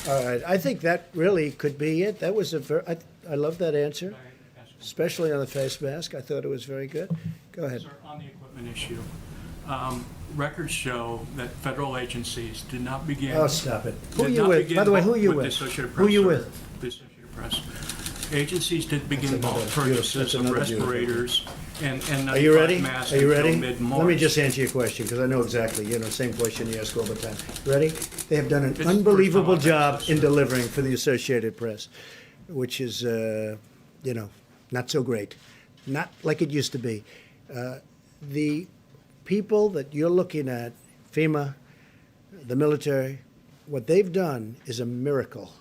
S1: All right, I think that really could be it. That was I love that answer, especially on the face mask. I thought it was very good. Go ahead.
S8: Sir, on the equipment issue, records show that federal agencies did not begin.
S1: Oh, stop it. Who are
S8: did
S1: you
S8: not
S1: with?
S8: begin
S1: By the way, who are you
S8: with
S1: with?
S8: the Associated
S1: Who
S8: Press,
S1: are you
S8: sir.
S1: with?
S8: The Associated Press. Agencies did begin
S1: That's
S8: bulk
S1: another
S8: purchases
S1: beautiful-
S8: of
S1: that's another
S8: respirators and
S1: Are you ready?
S8: masks
S1: Are you
S8: until
S1: ready?
S8: mid-March.
S1: Let me just answer your question, because I know exactly, same question you ask all the time. Ready? They have done an
S8: It's the first
S1: unbelievable
S8: time I've
S1: job
S8: asked this,
S1: in
S8: sir.
S1: delivering for the Associated Press, which is, not so great. Not like it used to be. The people that you're looking at, FEMA, the military, what they've done is a miracle.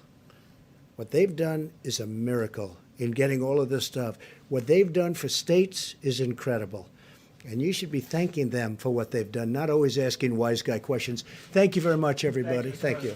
S1: What they've done is a miracle in getting all of this stuff. What they've done for states is incredible. And you should be thanking them for what they've done, not always asking wise guy questions. Thank you very much, everybody. Thank you.